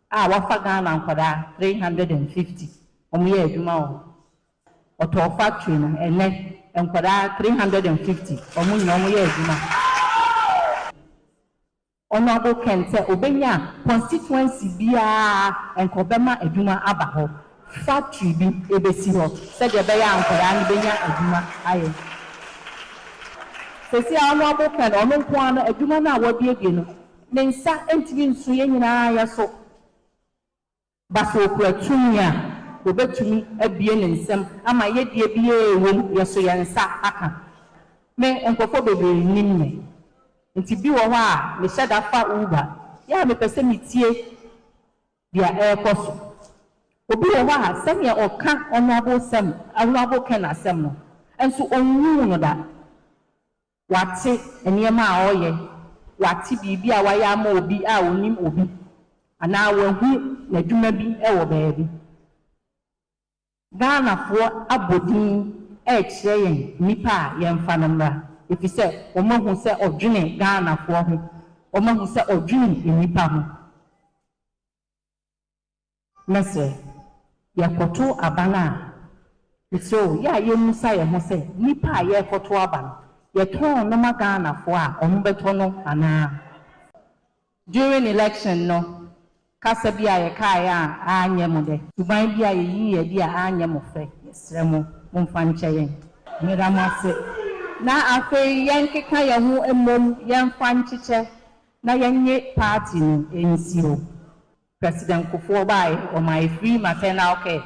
wafa Ghana nkoda 350. Omuye adwuma o to factory no ene nkoda 350. Omuye adwuma. Honorable Kencity obenya constituency bia enkobema adwuma aba ho. Factory bi ebesi ho. Said the beya nkoda ne benya adwuma aye. Sesi Honorable Kencity ono nko na adwuma na wabie no. Nensa entimi nso ye nyina ya so baso okuatumia obetumi abie ne nsem ama ye die bie ewom ye so yensa aka me enkofo bebre nimme nti bi wo ho a me sheda fa uba ya me pese mitie dia ekoso obi wo ho a sem ye oka onabo sem awabo ken asem no enso onwu no da wate enema a oye wati bibi a waya ma obi a onim obi ana wahu na dwuma bi e wo baabi Ghana fo abodin e kire yen nipa a yemfa no mra efise omahu se odwene Ghana fo ho omahu se odwene nipa ho mese yakoto abana so ya yemusa ye ho se nipa a yakoto abana yeton no Ghana fo a ombeto no ana during election no kasabia ye kaya anyemude tuban bia ye dia anyemufe yesremo mumfanchaye miramase na afe yankeka ye hu emom yamfanchiche na yanye party ni NCO President Kufuor bai or my free maternal care.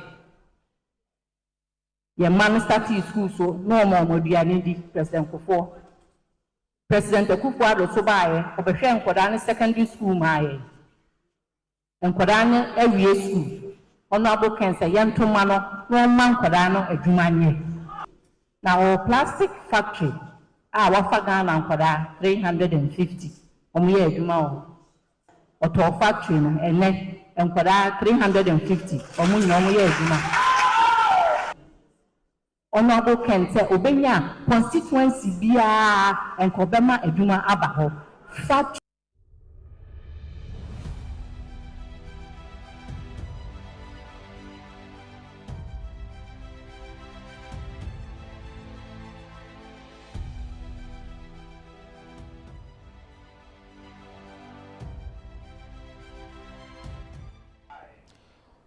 Your man started school so no more modiani di President Kufuor. President Akufo-Addo so bai obehwe nkoda ne secondary school maaye. nkwadaa no awie school Honorable Kensa yɛntoma no na ɔma nkwadaa no adwuma nyɛ na ɔwɔ plastic factory a wafa Ghana nkwadaa 350 ɔmo yɛ adwuma wɔ ɔtɔ factory no ɛnɛ nkwadaa 350 ɔmo nyɛ ɔmo yɛ adwuma Honorable Kensa obenya constituency biara nkɔbɛma adwuma aba hɔ factory.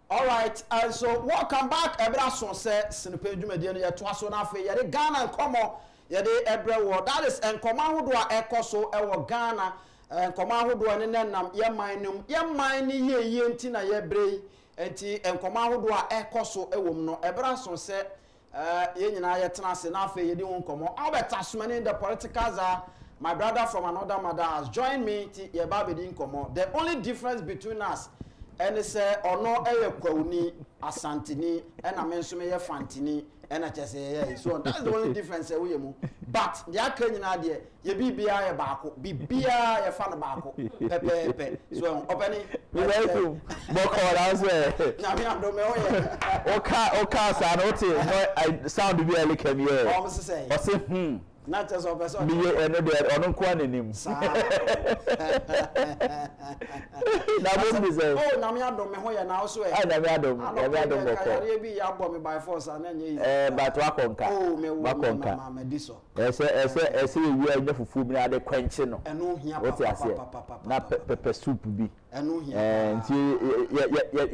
All right, and so welcome back. Ebra son say sinipe dwumadi no yeto aso na afa yede Ghana nkomo yede ebre wo. That is nkoma hodo a ekoso ewo Ghana nkoma hodo ne nenam ye man ni ye nti na ye bre enti nkoma hodo a ekoso ewo no ebra son say ye nyina ye tena ase na afa yede won nkomo. Albert Asumani the politicals are my brother from another mother has joined me ti ye ba be di nkomo. The only difference between us and say ono eye kwawuni asantini and amenso me ye fantini and chese so that's the only difference we mu but the aka nyina de ye bibia ye baako bibia ye fa no baako pepepe so openi welcome boko answer na me ando me oye oka sa no te I sound bi ele kem here o se say o se not just of person me eno de ono kwa nenim na bo mi say oh na me adom me ho ye na so e na me adom boko ya bi ya bo me by force na nye but wa konka oh me konka ma me diso ese wi anya fufu bi na de kwenche no eno hia papa na pepper soup bi eno hia nti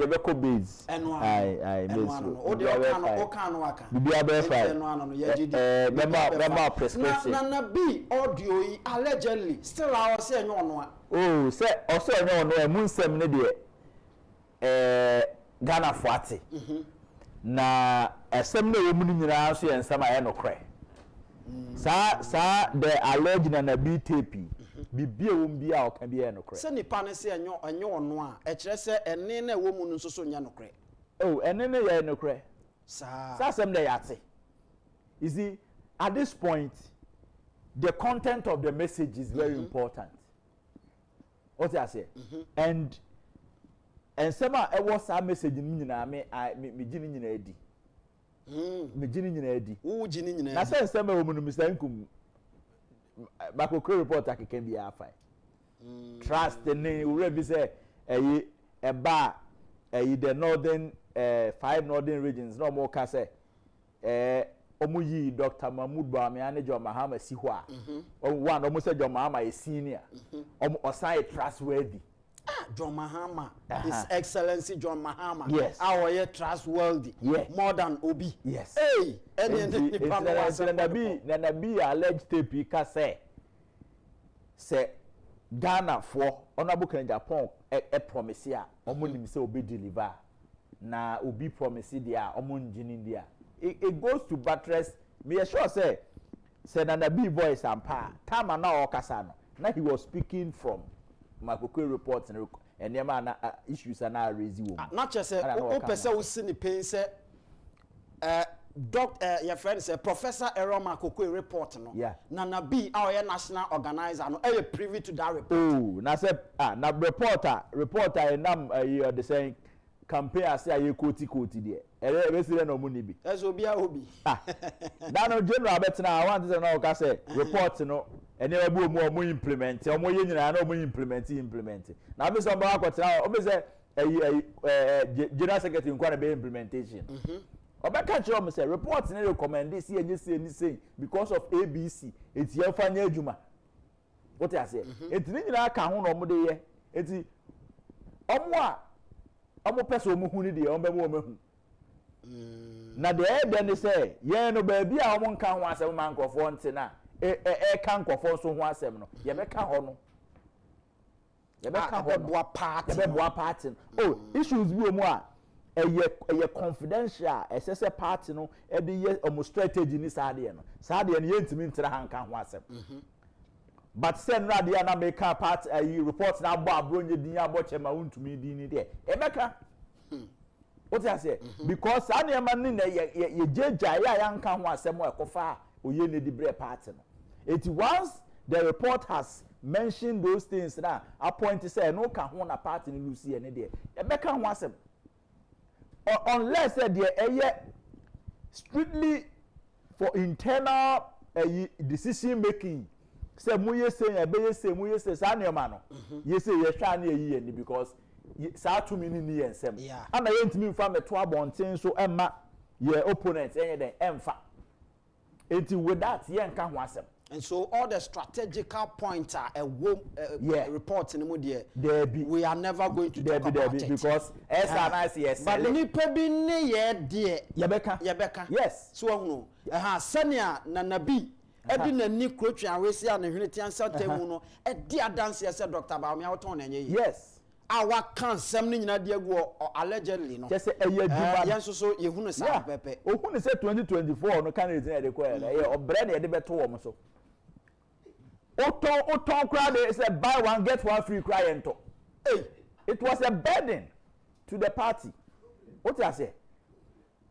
ye be ko base ai base o de o kan no aka bibia be fry eno ano no ye gidi be prescription na bi audio yi allegedly still I was say no no oh say also no no emu nsem ne de Ghana fuate na esem na wo mu nyina so ye nsem aye no kre sa the alleged na bi tape bibia wo mbia o ka bia no kre se nipa ne se enyo ono a e kire se ene na wo mu nso so nya no kre oh ene ne ye no kre sa sem na yate you see at this point the content of the message is very important. What I say? And some e was a message ni nyina me gini nyina edi. Me gini nyina edi. Wo gini nyina edi. Na say some wo mu no Mr. Nkum Bakokro report akeke bi afai. Trust ne we be say eba the northern 5 northern regions no more ka say omuyi Dr. Mahmoud Bami ane John Mahama si ho a one almost say John Mahama is senior osai trustworthy John Mahama His Excellency John Mahama yes our ye trustworthy more than Obi yes hey any na be alleged tape ka say Ghana for honorable Agyapong e promise ya omonim say obi deliver na obi promise dia omonjini dia. It goes to buttress me sure say Nana B voice and pa time na okasa no na he was speaking from Makokwe reports and them issues are now raising not just say o person we see the pain say your friend say Professor Aaron Makokwe report no Nana B our national organizer no are privy to that report oh na say na reporter nam the saying campaign as say quote there we see no money bi eso obi that no general bet na I want to know ka say report no ene we bu omo implement omo ye nyina na omo implement na be so ba kwotena o be say general secretary nkwa na be implementation obeka kire o say report na recommend this any say because of ABC eti ya fanya adwuma what I say eti ni nyina ka ho no omo de ye eti omo person omo hu ni de omo be mo hu na de ebe ni say ye no ba bia omo nka ho asem man nkofo ntina ka nkofo so ho asem no ye be ka ho no ye be ka ho boa party oh issues bi omo a eye confidential essence party no e de ye omo strategy ni saade no ye ntimi ntira hanka ho asem but send radio na make part reports na abo abronye din abo chema untumi din ni there ebeka what I say because any man ni ye jeja ya nka ho asem o ekofa oye ne di bre part no it once the report has mentioned those things na appoint say no ka ho na part ni lucy ne there ebeka ho asem unless there strictly for internal decision making say muye say ebe say muye say sa na ma no ye say ye hwa na ye ni because sa to me ni ensem ana ye ntimi fa meto abonten so emma ye opponent enye den emfa enti with that ye nka ho asem. And so all the strategical points are reports in the media. We are never going to talk about it because yes. But nipa bi ne ye de yebeka. Yes. So no. Senia na nabi edi na ni krotwa wesi a na hweneti ansa temu no edi adanse ye se Dr. Baumia woton na nye. Yes. Our can sem ni nyina de agu allegedly no. Just say adwuma. Yen so ye hunu sa pepe. Ohunu say 2024 no candidate de ko na ye obre na ye de beto wo mo so. Oton crowd is a buy one get one free client. Hey, it was a burden to the party. What I say?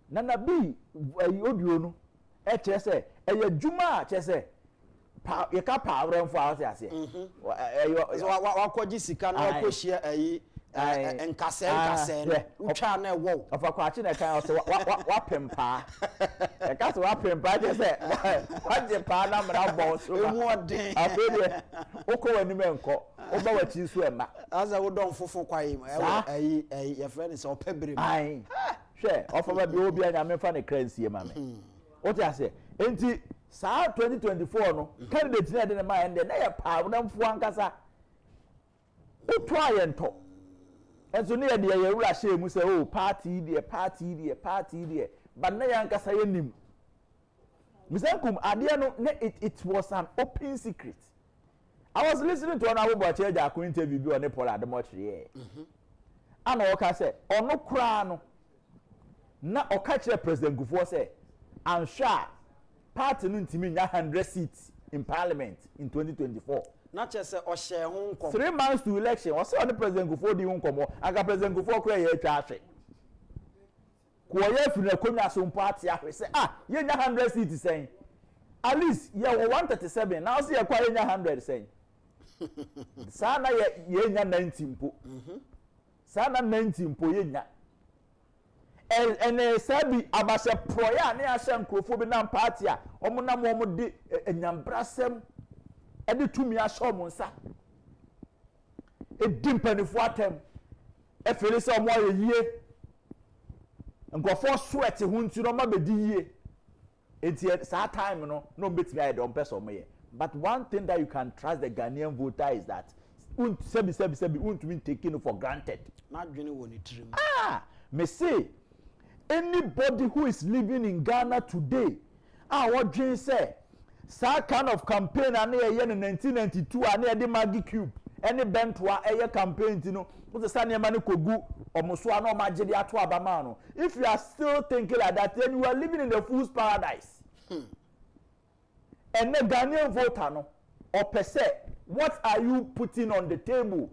Nana B audio no. Say juma say you can power for us say. So wakwaji sika na wakohia nkase utwa na wo afakwachi na kan say wapempa e ka say wapempa je say waje pa na mra bo so emodin afede oko wani menko oba wachi so ema asa wo don fofo kwayi your friend is opebere ai hwe ofoma bi obi anya mefa ne kransie ma me what I say enti sa 2024 no candidate na de ne ma ende na ya pa na mfu ankasa utwa ye nto enso ne ye wura hye mu say oh party there but na ya ankasa ye nim Nkum ade no it was an open secret. I was listening to Honorable Agyapong interview bi on Paul Ademochire ana oka say ono kra no na oka kire President Gufo say I'm sure party no ntimi nya 100 seats in parliament in 2024. Not just o share ho nkom 3 months to election o say on President Gufo di ho nkom aka President Gufo kra ye atwa ahwe ko ye fi na konya so party ahwe say ye nya 100 seats saying at least ye 137 now say ye kwa ye nya 100 saying sana ye nya 90 mpo sana 90 mpo ye nya ene sabi abase proya ne ahye nkrofo bi na party a omo na mo de enyambrasem ede tumi ahye omo nsa edi mpanifo atem efere se omo ayeye nkofo sweat hu nti no ma bedi yie enti sa time no betimi aye de on person mo ye but one thing that you can trust the Ghanaian voter is that sebi untumi taking for granted na dwene woni tirim me say anybody who is living in Ghana today what dream say that kind of campaign and in 1992 and the Maggie Cube any bentwa campaign you know what the sane man kogu omoso na magidi ato abama no if you are still thinking like that then you are living in the fool's paradise and the Ghanaian voter no or per se what are you putting on the table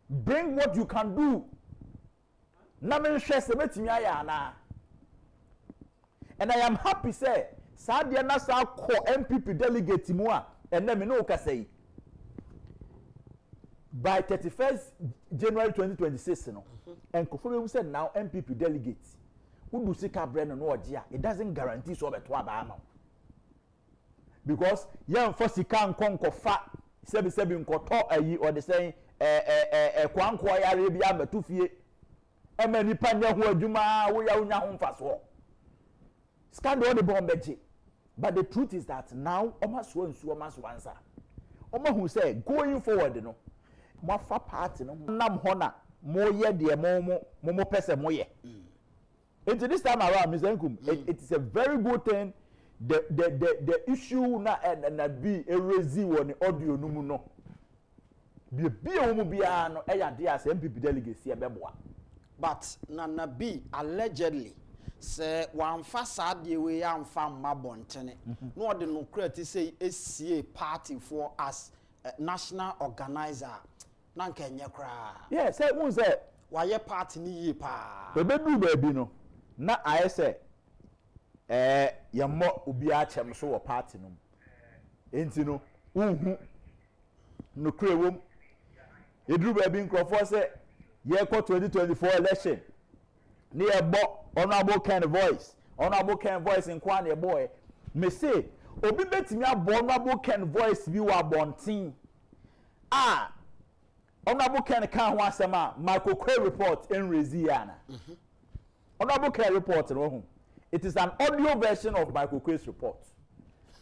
bring what you can do na me hwe se betimi aya na and I am happy say sadia na sa ko MPP delegate mu a enne me no kasai by 31st January 2026 no enkofo be say now MPP delegate udu sika brand no oje it doesn't guarantee so beto abama because yan for sika nkonkofa sebi nkoto ayi or the saying kwanko yare bi ametu fie emani panya ho adwuma wo ya unya ho mfaso scandal the bombeji but the truth is that now omaso nsu omaso answer omahu say going forward no mo fa party no nam ho na mo ye de mo pese mo ye into this time around Mr. Nkum it is a very good thing the issue na be erezi woni audio no mu no bi o mu bia no e ya de as MPP delegacy e beboa but Nana B allegedly se wamfa saa de we amfa mma bontene no de no create say esie party for as national organizer na nka enye kra yeah say won say waye party ni yi pa we bedu ba bi no na aye say yammo obi a chem so wo party no enti no unhu no krewom edru ba bi nkrofo say ye ko 2024 election ni ebo honorable Ken voice in Kwane boy me say obi betimi abo honorable Ken voice bi wa bontin honorable Ken kan ho asema Michael Kwe report in Reziana honorable Ken report no it is an audio version of Michael Kwe's report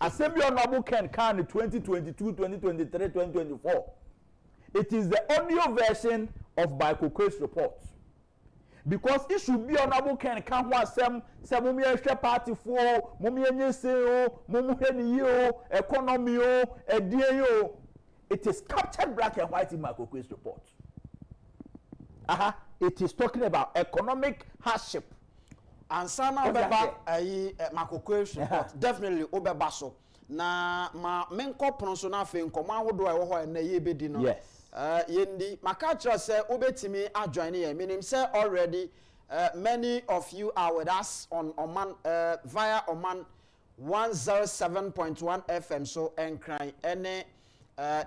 assembly honorable Ken kan 2022 2023 2024 it is the audio version of Michael Kwe's report. Because it should be honorable Ken kan ho asem se mo me hwe party for mo me nyese o mo mo hwe ni yo economy o edie yo it is captured black and white in Michael Kwe's report. It is talking about economic hardship and sana obeba Michael Kwe's report definitely obeba so na ma menko pronso na fe nkomo ahodo e wo ho na ye bedi no yes yendi makachra say obetimi adjoin here meaning say already many of you are with us on Oman via Oman 107.1 FM so enkran ene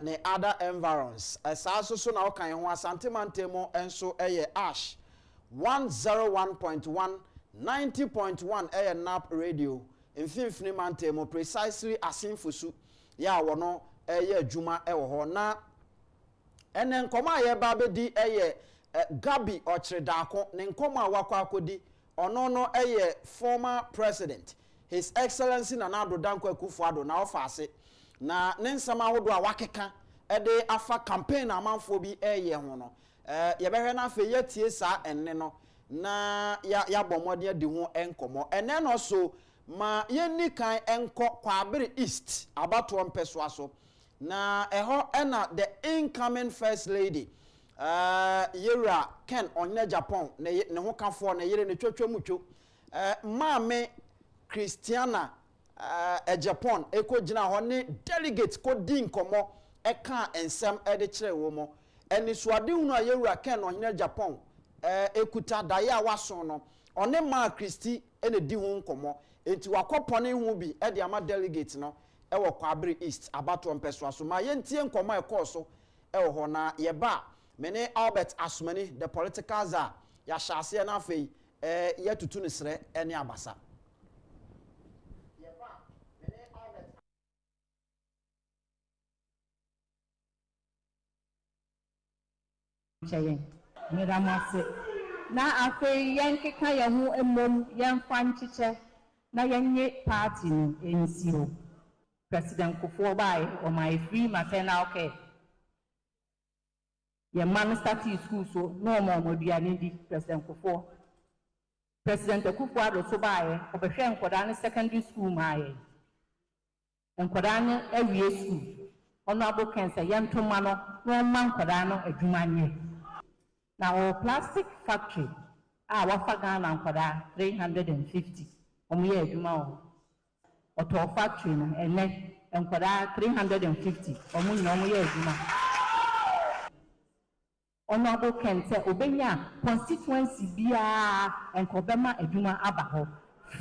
ne other environs asaso so na okan ho asante mantemo enso eye ash 101.1 90.1 eye nap radio mfimfini mantemo precisely asinfusu ya wono eye adwuma e wo ho na ene nkoma ye ba bedi eye Gabi Ochredako ne nkoma wakwa akodi ono no eye former president His Excellency Nana Danko Akufo-Addo na ofase na ne nsama hodo a wakeka ede afa campaign amanfo bi eye ho no ye behwe na afa yetie sa enne no na ya bomode adi ho enkomo ene no so ma yenni kan enko Kwabere East abato mpeso aso na eho ena the incoming first lady yera Ken Agyapong ne ho kafo na yere ne twetwemutwo maame Christiana Agyapong eko gina ho ne delegate ko di nkomo eka ensem ede kire wo mo eni suade hunu a yera Ken Agyapong ekuta daye a waso no one ma Christi ene di ho nkomo enti wakopone hu bi ede ama delegate no ewo Kwabere East abato mpeso aso ma yentie nkomo ekoso ewo ho na yeba mene Albert Asumani the political czar ya shase na afei yetutu ne sre ene abasa yeba mene Albert chayen miramase na afei yenkeka ye ho emom yemfa nchiche na yenye party ni ensiro President Kufuor bai or my free maternal care. Your man started school so no more will be an President Kufuor. President Akufo-Addo so by or be sharing Kodani secondary school my and Kodani every school. Honorable Cancer young to mano no man Kodano a Jumanye. Now our plastic factory our Fagan and Koda 350 year Jumao. Auto factory and net and Koda 350 or no year Juma. Honorable Ken say Obenya constituency bia and Kobema Ejuma Abaho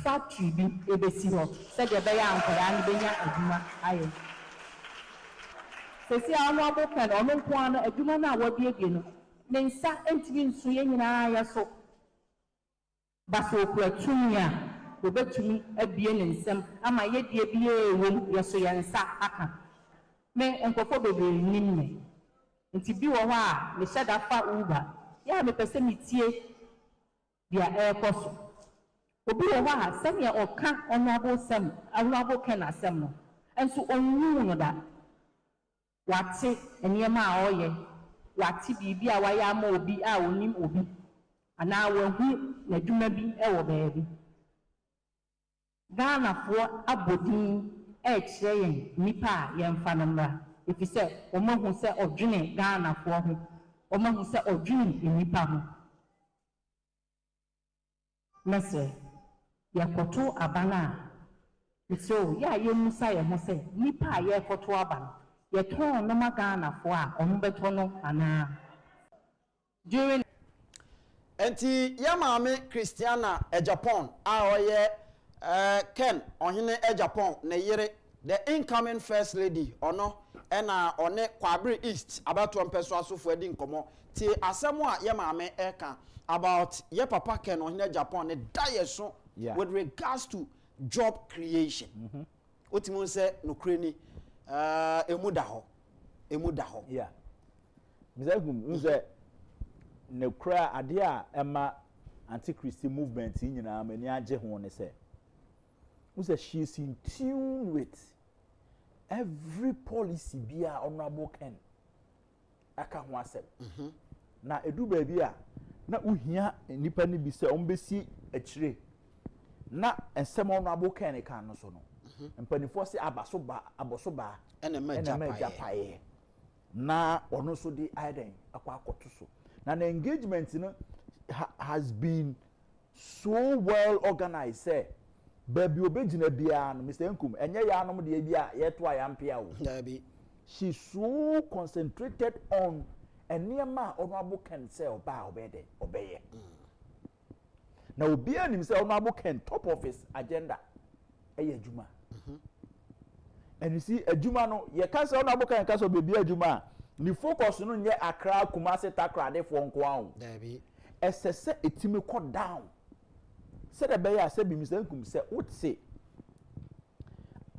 factory bi ebesi ho said the beya and Koda Benya Ejuma aye. So see Honorable Ken ono kwano Ejuma na wodi ege ne nsa entimi nso ye nyina ya so baso kwatumia obetumi abie ne nsem ama yedie bie ewom yeso yensa aka me enkofo bebe nimne nti bi wo ho a me sheda fa uba ya me pese mitie dia ekoso obi wo ho a sem ya oka onabo sem awabo ken asem no enso onwu no da wate enema a oye wate bibi a waya ma obi a onim obi ana wahu na dwuma bi ewo baabi Ghana for abodin yen nipa yemfa no mra if you say omo say odwene Ghana for ho omo say odwene nipa ho mese yɛkɔto aba no a so yɛ a yɛmusa yɛ ho sɛ nipa a yɛkɔto aba no yɛtɔn noma Ghanafoɔ a ɔmo bɛtɔ no anaa during enti ya maame Christiana Agyapong a ɔyɛ Ken ɔhene Agyapong ne yere the incoming first lady ɔno ɛna ɔne Kwabere East abato mpeso asofo adi nkomo ti asɛm a ya maame ɛka about ye papa Ken ɔhene Agyapong ne daye so with regards to job creation otimu sɛ nokure ni emu da hɔ yeah Mr. Nze ne kura ade a ɛma anti-Christy movement nyinaa mani agye ho ne sɛ she is in tune with every policy bia honorable Ken aka ho asɛm na edu baabi a na uhia nipa ne bi sɛ ombesi akyire na ensɛm honorable Ken ka no so no mpanifo se aboso ba ene ma japaye na ono so di aiden akwakoto so na the engagement no has been so well organized say baby obegina bia no Mr. Nkum enye ya no de bia yeto ayampia wo she so concentrated on enema honorable Ken say oba obede obeye na obi anim say honorable Ken top of his agenda eye adwuma and you see adwuma no ye ka say honorable Ken ka so bebi adwuma ni focus no nye Accra Kumasi Takra de fo nko awo esese etimi ko down said the beya said Mr. Nkum say what say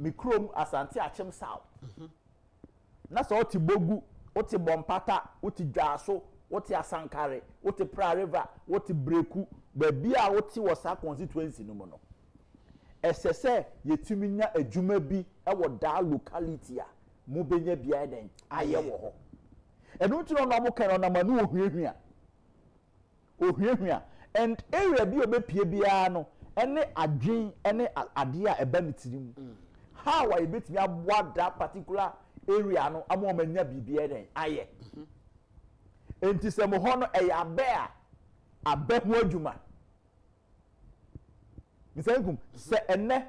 mikrom Asante Achem South na so oti bogu oti bompata oti dwaso oti asankare oti pra river oti breku ba bia oti wasa constituency no mo no esese yetimi nya adwuma bi e wo da locality a mo benya bia den aye wo ho enu ti no mo kan na manu ohuahua and area bi obepie bia no ene adwen ene ade a eba nitirim how I betimi aboa that particular area no amomanya bibia den aye enti se mo ho no e ya be a abe ho adwuma misankum se ene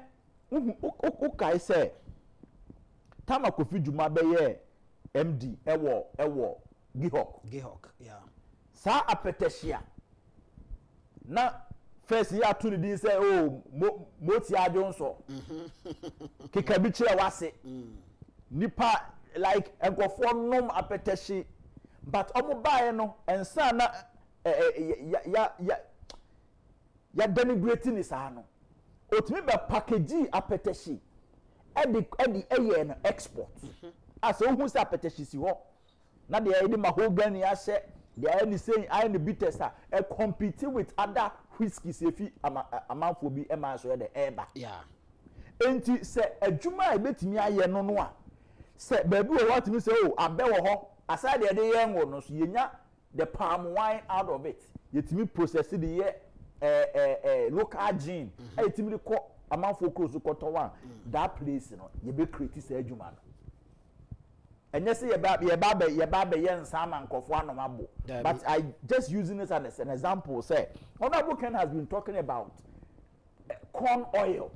ukai se tama kofi dwuma be ye MD ewo Gihok yeah sa apeteshia na first year to the say oh moti adwonso kika bi kire wase nipa like enkofo nom apeteshi but omo bae no ensa na ya denigrate ni sa no otimi be package apeteshi edi eye no export as ohun say apeteshi si ho na de edi mahogany ase they are only saying I am the bitters are compete with other whiskies if amount for be a so the eba yeah enti say adwuma e betimi aye no no a say baby o what me say oh abe wo ho aside the yen wo no so yenya the palm wine out of it yetimi process the ye local gin yetimi ko amount for close ko to one that place no ye be create say adwuma no and say ye ba yen sama nkofo anomabo but I just using this as an example say honorable Ken has been talking about corn oil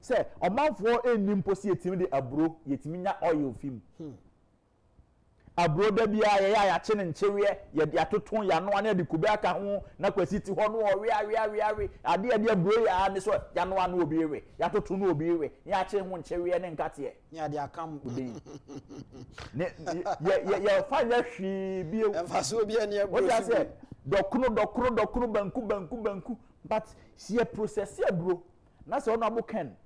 say omanfo enim posi etimi de abro yetimi nya oil film abro da bia ya chene nchewe ye atoton ya no ane de kube aka ho na kwasiti ho no wi ade abro ya ne so ya no ane obi ewe ya toto no obi ewe ya che ho nchewe ne nkate ya de akam uden ne ye fa ya hwi bi emfaso obi ane abro what say dokro banku but see a process abro na se honorable Ken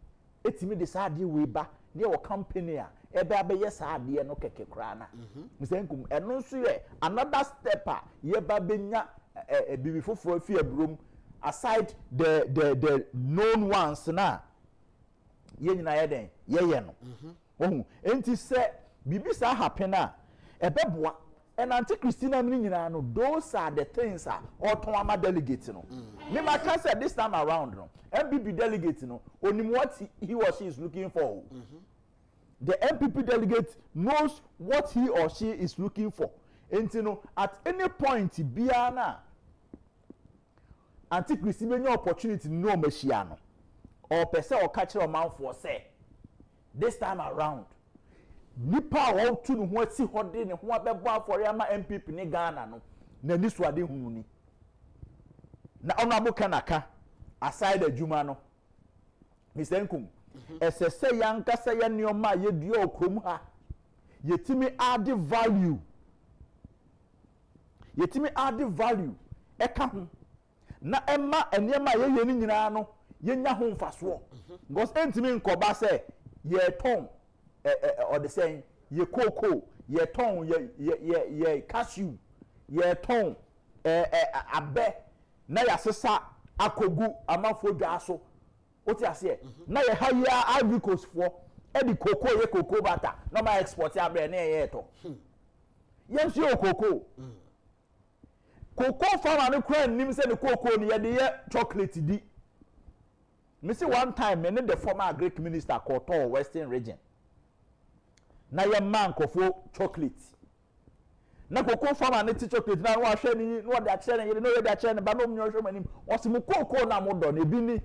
etimi de sa ade we ba ne o company a ebe abeye sa ade no keke kra na Nkum eno nso ye another step a ye ba benya bibi foforo fi abrom aside the known ones na ye nyina ye den ye no ohun enti se bibi sa happen na ebeboa and anti-Christy nyina no those are the things automa delegate no me ma can say this time around no MPP delegate no onim what he or she is looking for the MPP delegate knows what he or she is looking for enti no at any point bia na Antichrist any opportunity no machine or person or catch a man for say this time around nipa want to know what see what day and what be for yama MPP ni Ghana no na ni swade hu ni na honorable kanaka aside the juma no Mr. Nkum esese yankasa ya nioma ye dua okrom ha yetimi add value eka ho na emma enema ye ni nyina no yenya ho mfaso because entimi nkoba say ye ton or the saying ye cocoa ye ton ye cashew ye ton abe na ya sesa akogu amafo dwa so oti ase na ye haya Ivory Coast for e di cocoa ye cocoa butter no ma export abre na ye to yes yo cocoa cocoa farmer no kra nim say the cocoa ni ye de ye chocolate di me see one time me the former Greek minister called Western region na ye man kofo chocolate na cocoa farmer na ti chocolate na wa hwe ni no da che na ye no ye da che na ba no mnyo hwe manim o se mu cocoa na mo do na bi ni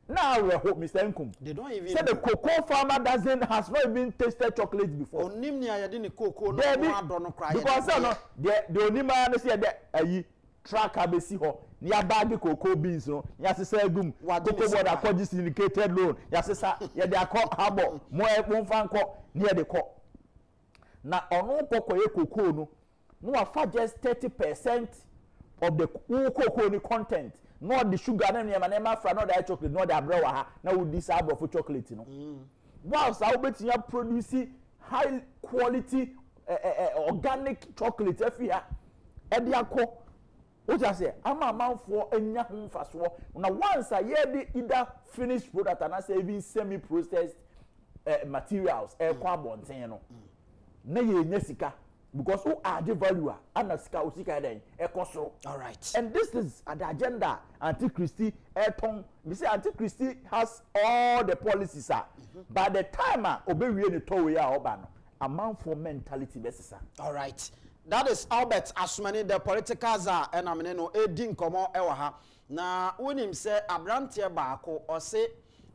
now we hope Mr. Nkum they don't even say the cocoa farmer has not even tasted chocolate before onim ni ayede ni cocoa no ado no cry because no the onima no say the ayi track abesi ho ni abag cocoa beans no ya sesa gum cocoa board akọji syndicated loan ya sesa ye de akọ habo mo mfa nkọ ni ye de kọ na onu kokoye cocoa no afa just 30% of the cocoa ni content not the sugar na nema fra not the chocolate not the abrewa ha na we disable for chocolate no whilst I obetinya produce high quality organic chocolate afia e de akọ what I say ama manfo anya ho mfaso na once I hear the either finished product and I say even semi processed materials kwa abonten no na ye nya sika because who add the value and sika usika den ekosoro. All right, and this is the agenda Antichrist eton we say Antichrist has all the policies by the time obewie ni towe ya oba no a man for mentality besisa. All right, that is Albert Asumani the political czar and amene no edi nkomo ewa ha na wonim se abrantie baako o se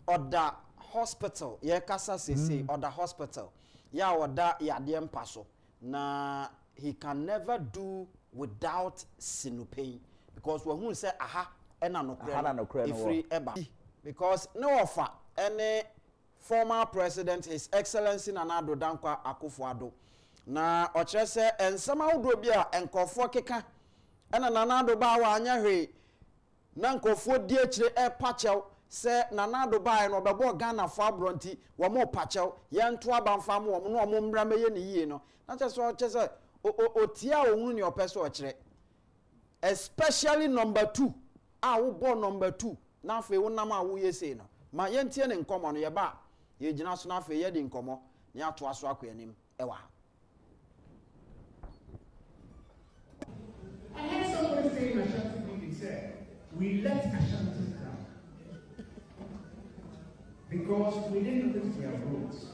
oda hospital ye kasa sese oda hospital ya oda yade mpaso na he can never do without sinupay because when who say aha ena no kre free eba because no offer any former president his excellency Nana Addo Dankwa Akufo-Addo na o kire se ensema wodo bia enkofo keka ena Nana Addo ba wa anya hwe na enkofo di akire pachew se Nana Addo ba no bebo Ghana fo abronti wo mo pachew ye nto abanfa mo no mo mmra meye ne yie no na cheso o chese otia ohun ni opeso o kire especially number 2 wo bo number 2 na afi wo nam wo yese no ma ye ntie ne nkomo no ye ba ye gina so na afi ye di nkomo ne ato aso akwanim ewa. I heard somebody say in Ashanti meeting said we let Ashantis down because we didn't fix their roads.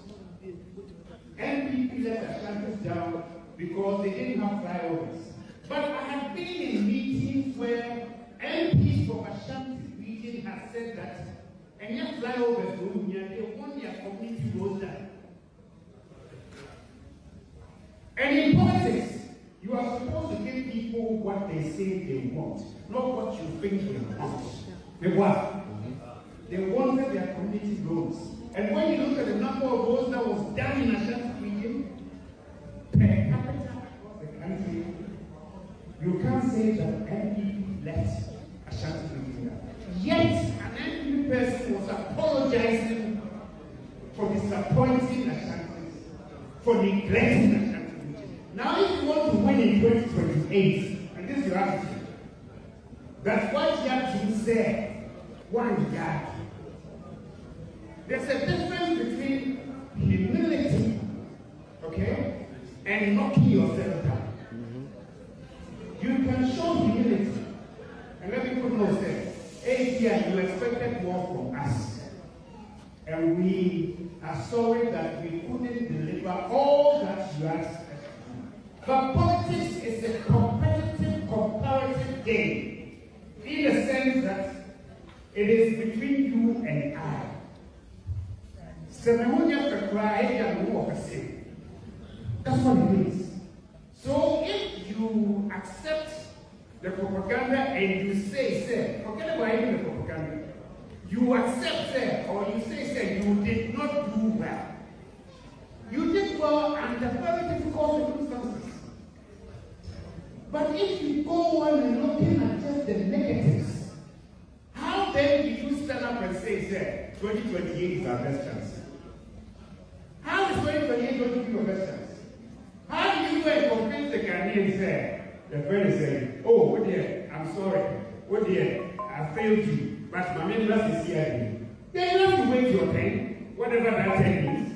NPP let Ashantis down because they didn't have flyovers. But I have been in meetings where MPs from Ashanti region have said that and yet flyovers they want their community roads done. And in politics, you are supposed to give people what they say they want, not what you think they want. They what? They wanted their community roads. And when you look at the number of roads that was done in Ashanti region, per capita across the country, you can't say that NPP left Ashanti region down. Yet, an NPP person was apologizing for disappointing Ashanti, for neglecting Ashanti. Now, if you want to win in 2028, and this is your attitude, that's what you have to say, one guy. There's a difference between humility, okay, and knocking yourself down. You can show humility, and let me put no say, hey, yeah, you expected more from us, and we are sorry that we couldn't deliver all that you asked. But politics is a competitive, comparative game. It is between you and I. That's what it is. So if you accept the propaganda and you say, forget about even the propaganda, you accept, or you say, you did not do well. You did well under very difficult circumstances. But if you go on and looking at just the negatives, how then did you stand up and say, 2028 is our best chance? How is 2028 going to be your best chance? How do you go and convince the Ghanaians the friend is saying, oh, dear, I'm sorry. Oh dear, I failed you. But my main last is here. Then you have to wait your time, whatever that time is.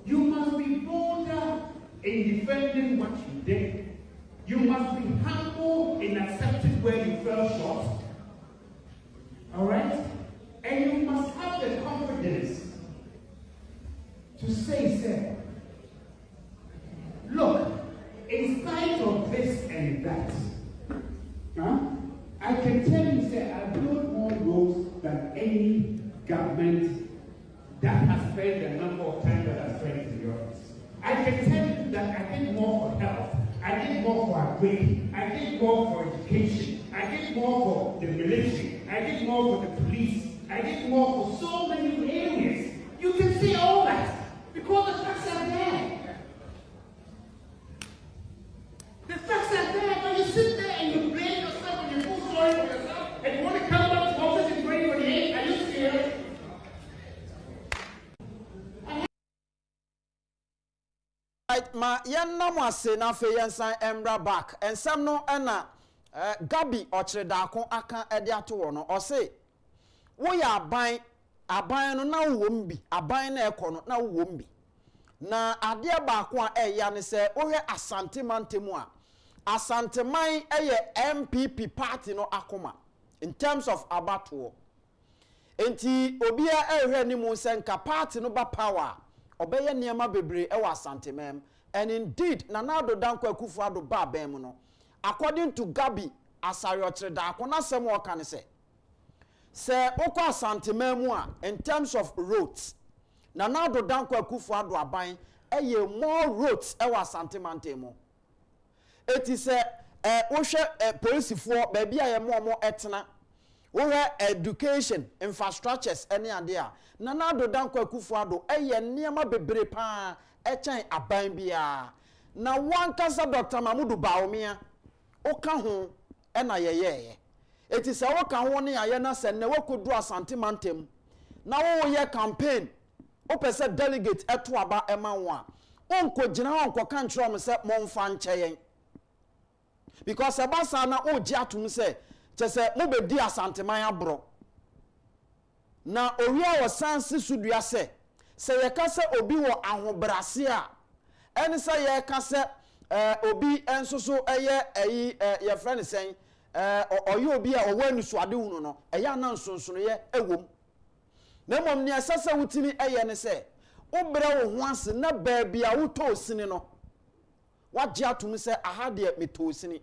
You must be bolder in defending what you did. You must be humble in accepting where you fell short. Alright? And you must have the confidence to say, look, in spite of this and that, I can tell you, I built more roads than any government that has spent the number of times that I spent in the office. I can tell you that I did more for health, I did more for agri, I did more for education, I did more for the military, I did more for the police, I did more for so many areas. You can see all that because the facts are there. The facts are there, but you sit there and you blame yourself and you feel sorry for yourself and you want to come back to office in 2028. Are you serious? Right, ma yenna mo ase na fe yensan embra back ensam no na Gabi Ochredakon aka ede ato wo no o se wo ya aban no na wo mbi aban na ekọ no na wo mbi na ade baako a eya ne se wo hwe Asante Mantemu a Asante Man eye MPP party no akoma in terms of abato enti obia ehwe ni mu se nka party no ba power obeye niema bebre e wa Asante Man and indeed Nanado Danko akufo-addo ba ben mu no according to Gabi Asare Ochredakon na sem wo kan se okwa Asante Man mu a in terms of roads Nanado Danko akufo-addo aban eye more roads e wa Asante Mantemu eti se wo hwe policefo ba bia ye mo etena wo hwe education infrastructures ene ade a Nanado Danko akufo-addo eye niema bebre pa echen aban bia na wankasa Dr. Mamudu Bawumia oka ho ena yeyeye eti se wo ka ho ne aye na se ne wokodu Asante Mantemu na wo ye campaign o pese delegate eto aba ema wo a onko gina onko kan kire mo se mo mfa ncheyen because ebasa na oji atum se chese mo be di Asante Man abro na owia wo sansi sudua se ye ka se obi wo ahobrase a eni se ye ka se obi ensoso eye ye friend sen oye obi a owa nusuade hunu no eya na nsonsono ye ewom na mom ne asase wutimi eye ne se obre wo ho ase na baabi a wuto sini no wagye atum se aha de meto sini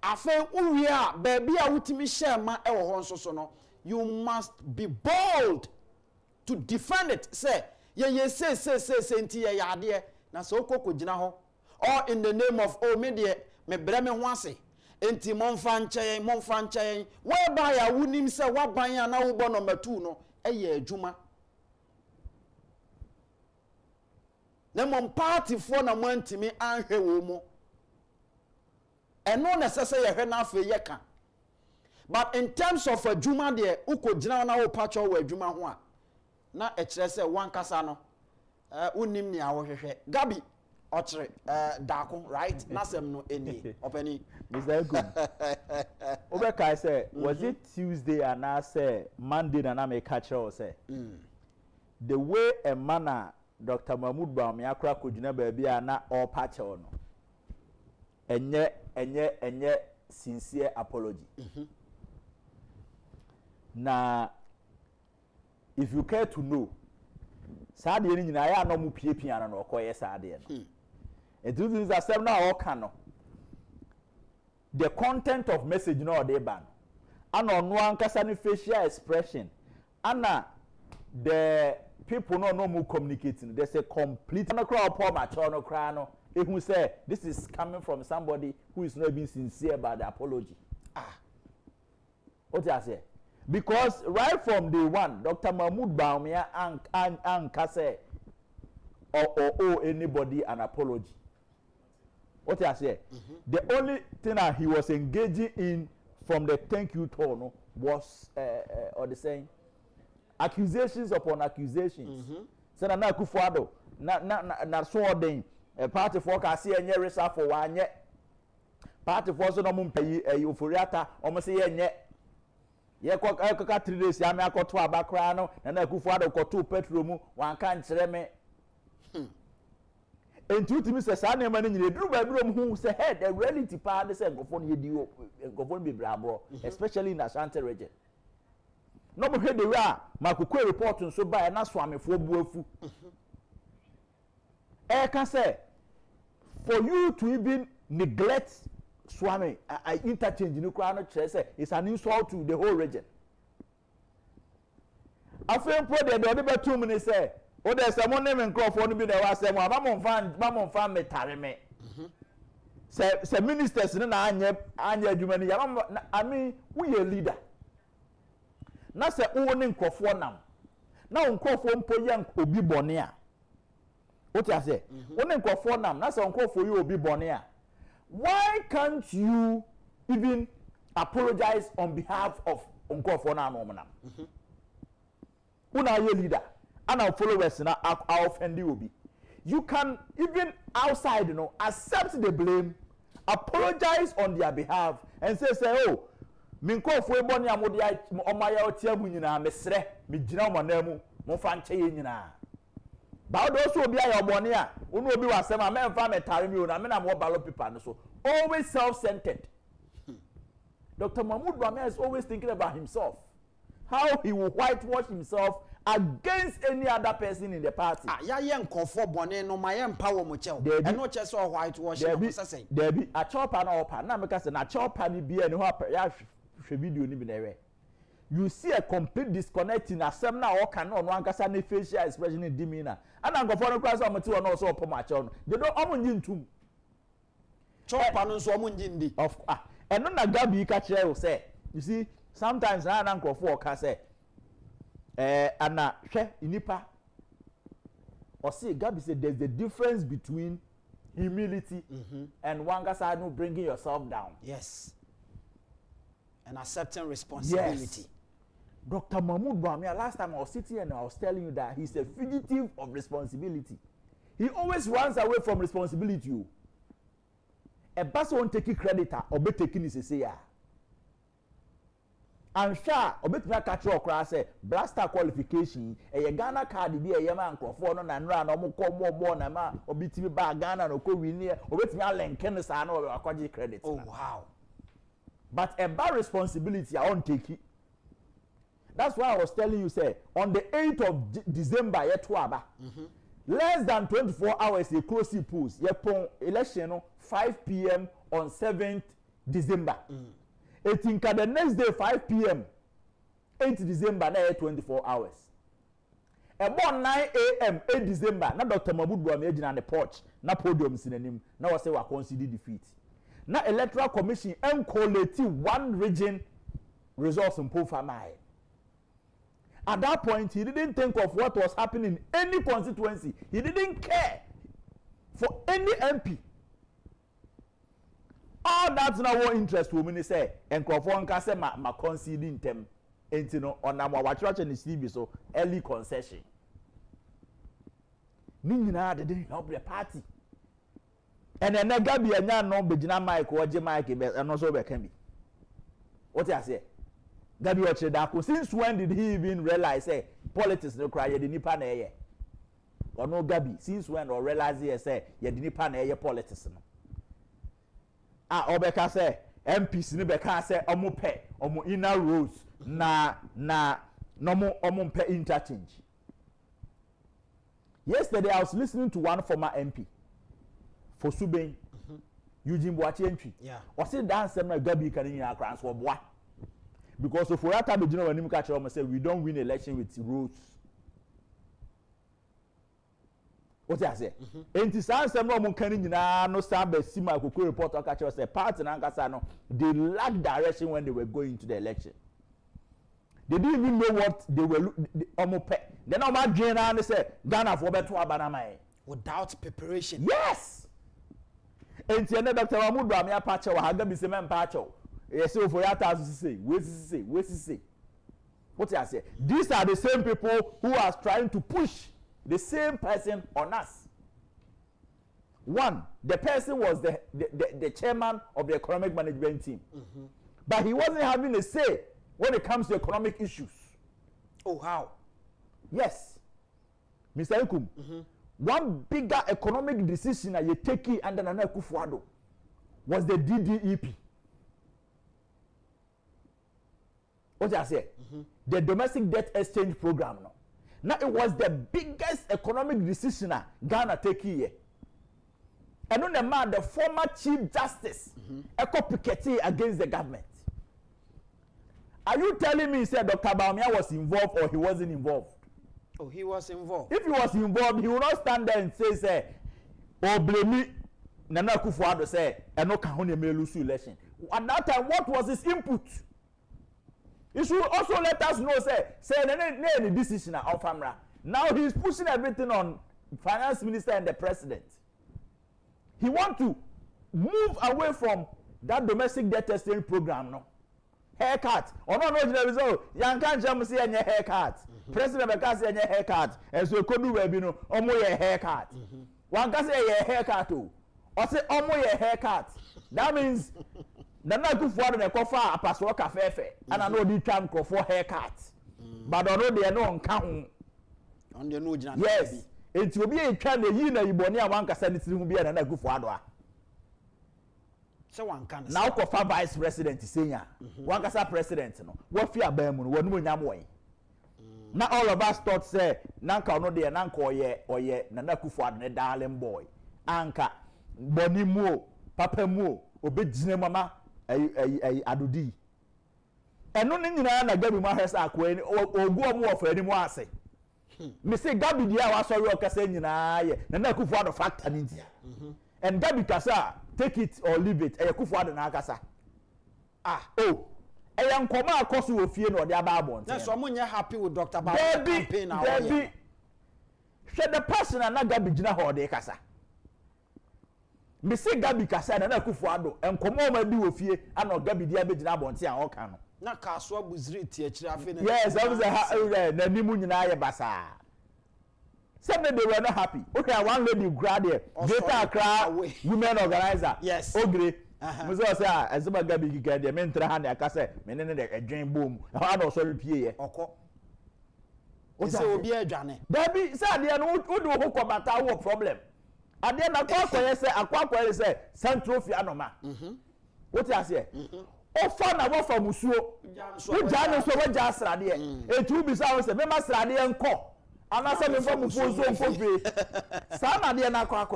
afa uwie a baabi a wutimi shema e wo ho nsoso no you must be bold to defend it say say nti ye yade na so kokko gina ho or in the name of me bre me ho ase enti momfa nkyɛn whereby ya wunim se waban ya na wo bɔ number 2 no ɛyɛ adwuma na mom party fo na mantimi anhwɛ wo mu ɛno na sɛ yɛhwɛ na afɛ yɛka but in terms of adwuma de ukogina na wo patcho wo adwuma ho a na ɛkyerɛ sɛ wankasa no unim ni awohwehwɛ Gabi Ochredakon right nasem no eni openi Mr. Nkum Obeka say was it Tuesday and I say Monday na me catch her say the way a man Dr. Mahmoud Bawumia akra kogina baabi a na all patch no enye sincere apology na if you care to know saade ni nyina ya no mu piepia na no koye saade no it is a na all can no the content of message no dey ban ana ono ankasa ne facial expression ana the people no more communicating. There's a complete no crowd poor mature no cry no who say this is coming from somebody who is not being sincere about the apology. What I say? Because right from day one, Dr. Mahmoud Baumia and Kase or anybody an apology. What I say? The only thing that he was engaging in from the thank you tone was or the saying accusations upon accusations. So na akufo-addo na so odin party for ka se enye resa for wanye party for so no mo mpayi oforiata o mo se yenye ye ka 3 days ya me akoto abakra no na akufo-addo koto petrol mu wan kan kire me entuti mi se sa na ma ni nyire duru ba bi rom hu se head the reality pa de se ngofo no yedi ngofo no be brabro especially in Ashanti region. No mo hwe de we a makukwe report nso ba na swamefo buafu can say for you to even neglect swami interchange in Ukraine say it's an insult to the whole region. After pro the be 2 minutes say o there say mo name nkrofo no bi na wa say mo fan metare me say ministers na anya adwuma ni ya I mean we a leader na se wo ne nkrofo nam na nkrofo mpo ye obi bone a what you say wo ne nkrofo nam na se nkrofo ye obi bone a why can't you even apologize on behalf of nkrofo na no nam una ye leader and followers na offend obi you can even outside accept the blame, apologize on their behalf and say oh minkofo eboni amode omaya otia mu nyina mesre me gina omanam mo fa nche ye nyina ba do so obi ayo boni a onu obi wasem a me fa metare mi o na me na mo ballot paper no so always self-centered. Dr. Mahmoud Bamia is always thinking about himself, how he will whitewash himself against any other person in the party. Ya nkofo boni no ma empower mo che o e no che so whitewash no say there be a chopa na opa na make say na chopa ni bia ni ho ya video ni bi na we you see a complete disconnect in asem na o kan no ankasa na facial expression in demeanor and nkofo no kwasa o meti o no so opo ma che no they don't omunyi ntum chopa no so omunyi ndi of eno na Gabi ka kire o say you see sometimes na nkofo o ka say ana hwe inipa or see Gabi say there's a difference between humility and wangasa no bringing yourself down. Yes. And accepting responsibility. Yes. Dr. Mahmoud Bamia, last time I was sitting and I was telling you that he's a fugitive of responsibility. He always runs away from responsibility. A boss won't take credit or be taking his say. I'm sure obet na catch your class blaster qualification e Ghana card bi e man crofo no na nra na mo na ma obetimi ba Ghana no ko win e obetimi alenken sa na akwaje credit. Oh wow. But a bad responsibility I won't take it. That's why I was telling you say on the 8th of December yet aba less than 24 hours they close the polls yepon election 5 p.m. on 7th December. I think the next day 5 p.m. 8 December na 24 hours. About 9 a.m. 8 December na Dr. Mahmoud Bamia ejina the porch na podium sinanim na we say we concede defeat. Na electoral commission collate one region results in Pofamai. At that point he didn't think of what was happening in any constituency. He didn't care for any MP. All that's not what interest women say and Crawford can say ma conceding them and you know on our church and the so early concession. Nina didn't help the party. And then Gabi and Yan no begina Mike or Jamaica and also be can be. What I say? Gabi Ochedako, since when did he even realize politics no cry the nipa na ye? Or no Gabi, since when or realize he say ye the nipa na ye politics no? Obeka say MPs ni beka say omo pe omo inner roads na no mo omo pe interchange. Yesterday I was listening to one former MP for Suben Eugene Boachi entry. Yeah. O say dance na Gabi kan yin akran so boa. because if we are time when you catch them say we don't win election with roads. What I say? Enti sansem no mo kan nyina no sabe sima akoko report o catch us say party na nkasa no they lacked direction when they were going to the election. They didn't even know what they were omope. Then o ma dwen na ne say Ghana for beto abanamai without preparation. Yes. Enti ene Dr. Mamudu amia pache wa haga bi se men pache. Yes, so for yata say, we say. What I say? These are the same people who are trying to push the same person on us. One, the person was the chairman of the economic management team. But he wasn't having a say when it comes to economic issues. Oh, how? Yes. Mr. Nkum, one bigger economic decision that you take under Nana akufo-addo was the DDEP. What I say? The domestic debt exchange program. No? Now it was the biggest economic decision Ghana take here. And on the man, the former Chief Justice, Eko Piketty against the government. Are you telling me, said Dr. Bawumia was involved or he wasn't involved? Oh, he was involved. If he was involved, he would not stand there and say, "Oh, blame me." Nana akufo-addo say, "Eno kahone may lose election." At that time, what was his input? He should also let us know, say any decision of Famra. Now he's pushing everything on finance minister and the president. He want to move away from that domestic debt exchange program, no? Haircut. Or no, result. Young can't jump say any haircut. President Beka say any haircut. And so could do webi no, omo ye haircut. One can say a haircut too. Or say omo ye haircut. That means Nana akufo-addo na kofa apaso kafefe and I know the time for haircut. But I know they no nka ho. On the no jina. Yes. It will be a kind of yi na iboni a wan kasa ni tiri bi Nana akufo-addo a. So one can. Now kofa vice president senya. Wan kasa president no. Wo fi aban mu no wo no nyam wo. Na all of us thought say nanka no de nanka oye Nana akufo-addo ne darling boy. Anka boni mu papa mu obegyina mama adodi eno ne nyina na gabi mu ahesa akoani ogu omo ofani mu ase me say gabi dia wa sorry okasa nyina ye Nana akufo-addo factor ni ntia and gabi kasa take it or leave it akufo-addo na akasa nkoma akoso ofie no de aba abon na so monye happy with Dr. Bawumia campaign na Debbie she the person na gabi gina ho de kasa me say gabi kasa na akufo-addo enkomo ma di ofie ana gabi dia be gina abonte a oka no na kaso abuziri ti akira afi na yes I was na nimu nyina ye basa some they were not happy okay one lady grad there Greater Accra women organizer yes ogre mo say azuma gabi giga there me ntra ha na akasa me ne de adwen bom ha na so repie ye okọ o say obi adwane dabi say ade no wo do ho kobata wo problem ade na akwa say central fi anoma what you say ofa na wo fa musuo wo ja no so wo ja asrade etu bi say say me ma asrade enko ana say me fa mufuo so enko fi sa na de na akwa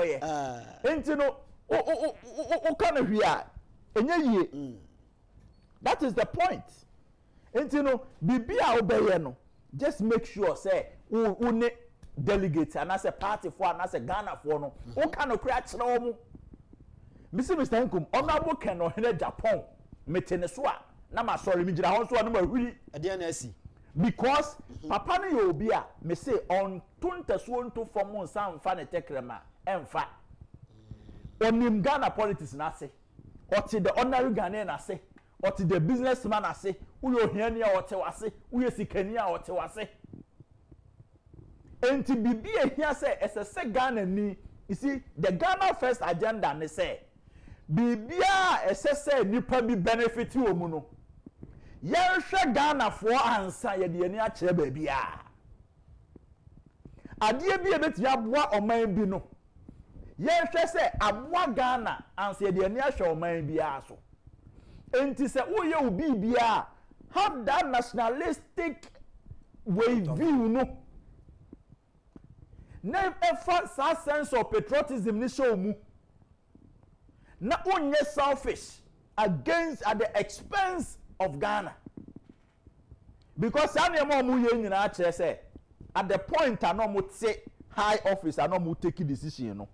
enti no o kana hwia enye yie that is the point enti no bibia obeye no just make sure say wo ne delegates and as a party for and as a Ghana for no o can no create no mu Mr. Nkum honorable Ken no here Agyapong metene so a na ma sorry mi gira ho so no ma huri e de na asi because papa no ye obi a me say on tuntaso nto from nsa mfa ne tekrema emfa onim Ghana politics na say oti the ordinary Ghanaian na say oti the businessman na say uyo hiani a ote wase uyo sikani a ote wase enti bibi ehia say esese Ghana ni you see the Ghana first agenda ne say bibia esese nipa bi benefit wo mu no yenhwe Ghana for ansa ye de ani a kire ba bia ade bi ebeti aboa oman bi no yenhwe say aboa Ghana ansa ye de ani a hwe oman bia so enti say wo ye obi bia have that nationalistic way view no na efa sa sense of patriotism ni show mu na onye selfish against at the expense of Ghana because some of them are say at the point I no say high office I no take a decision no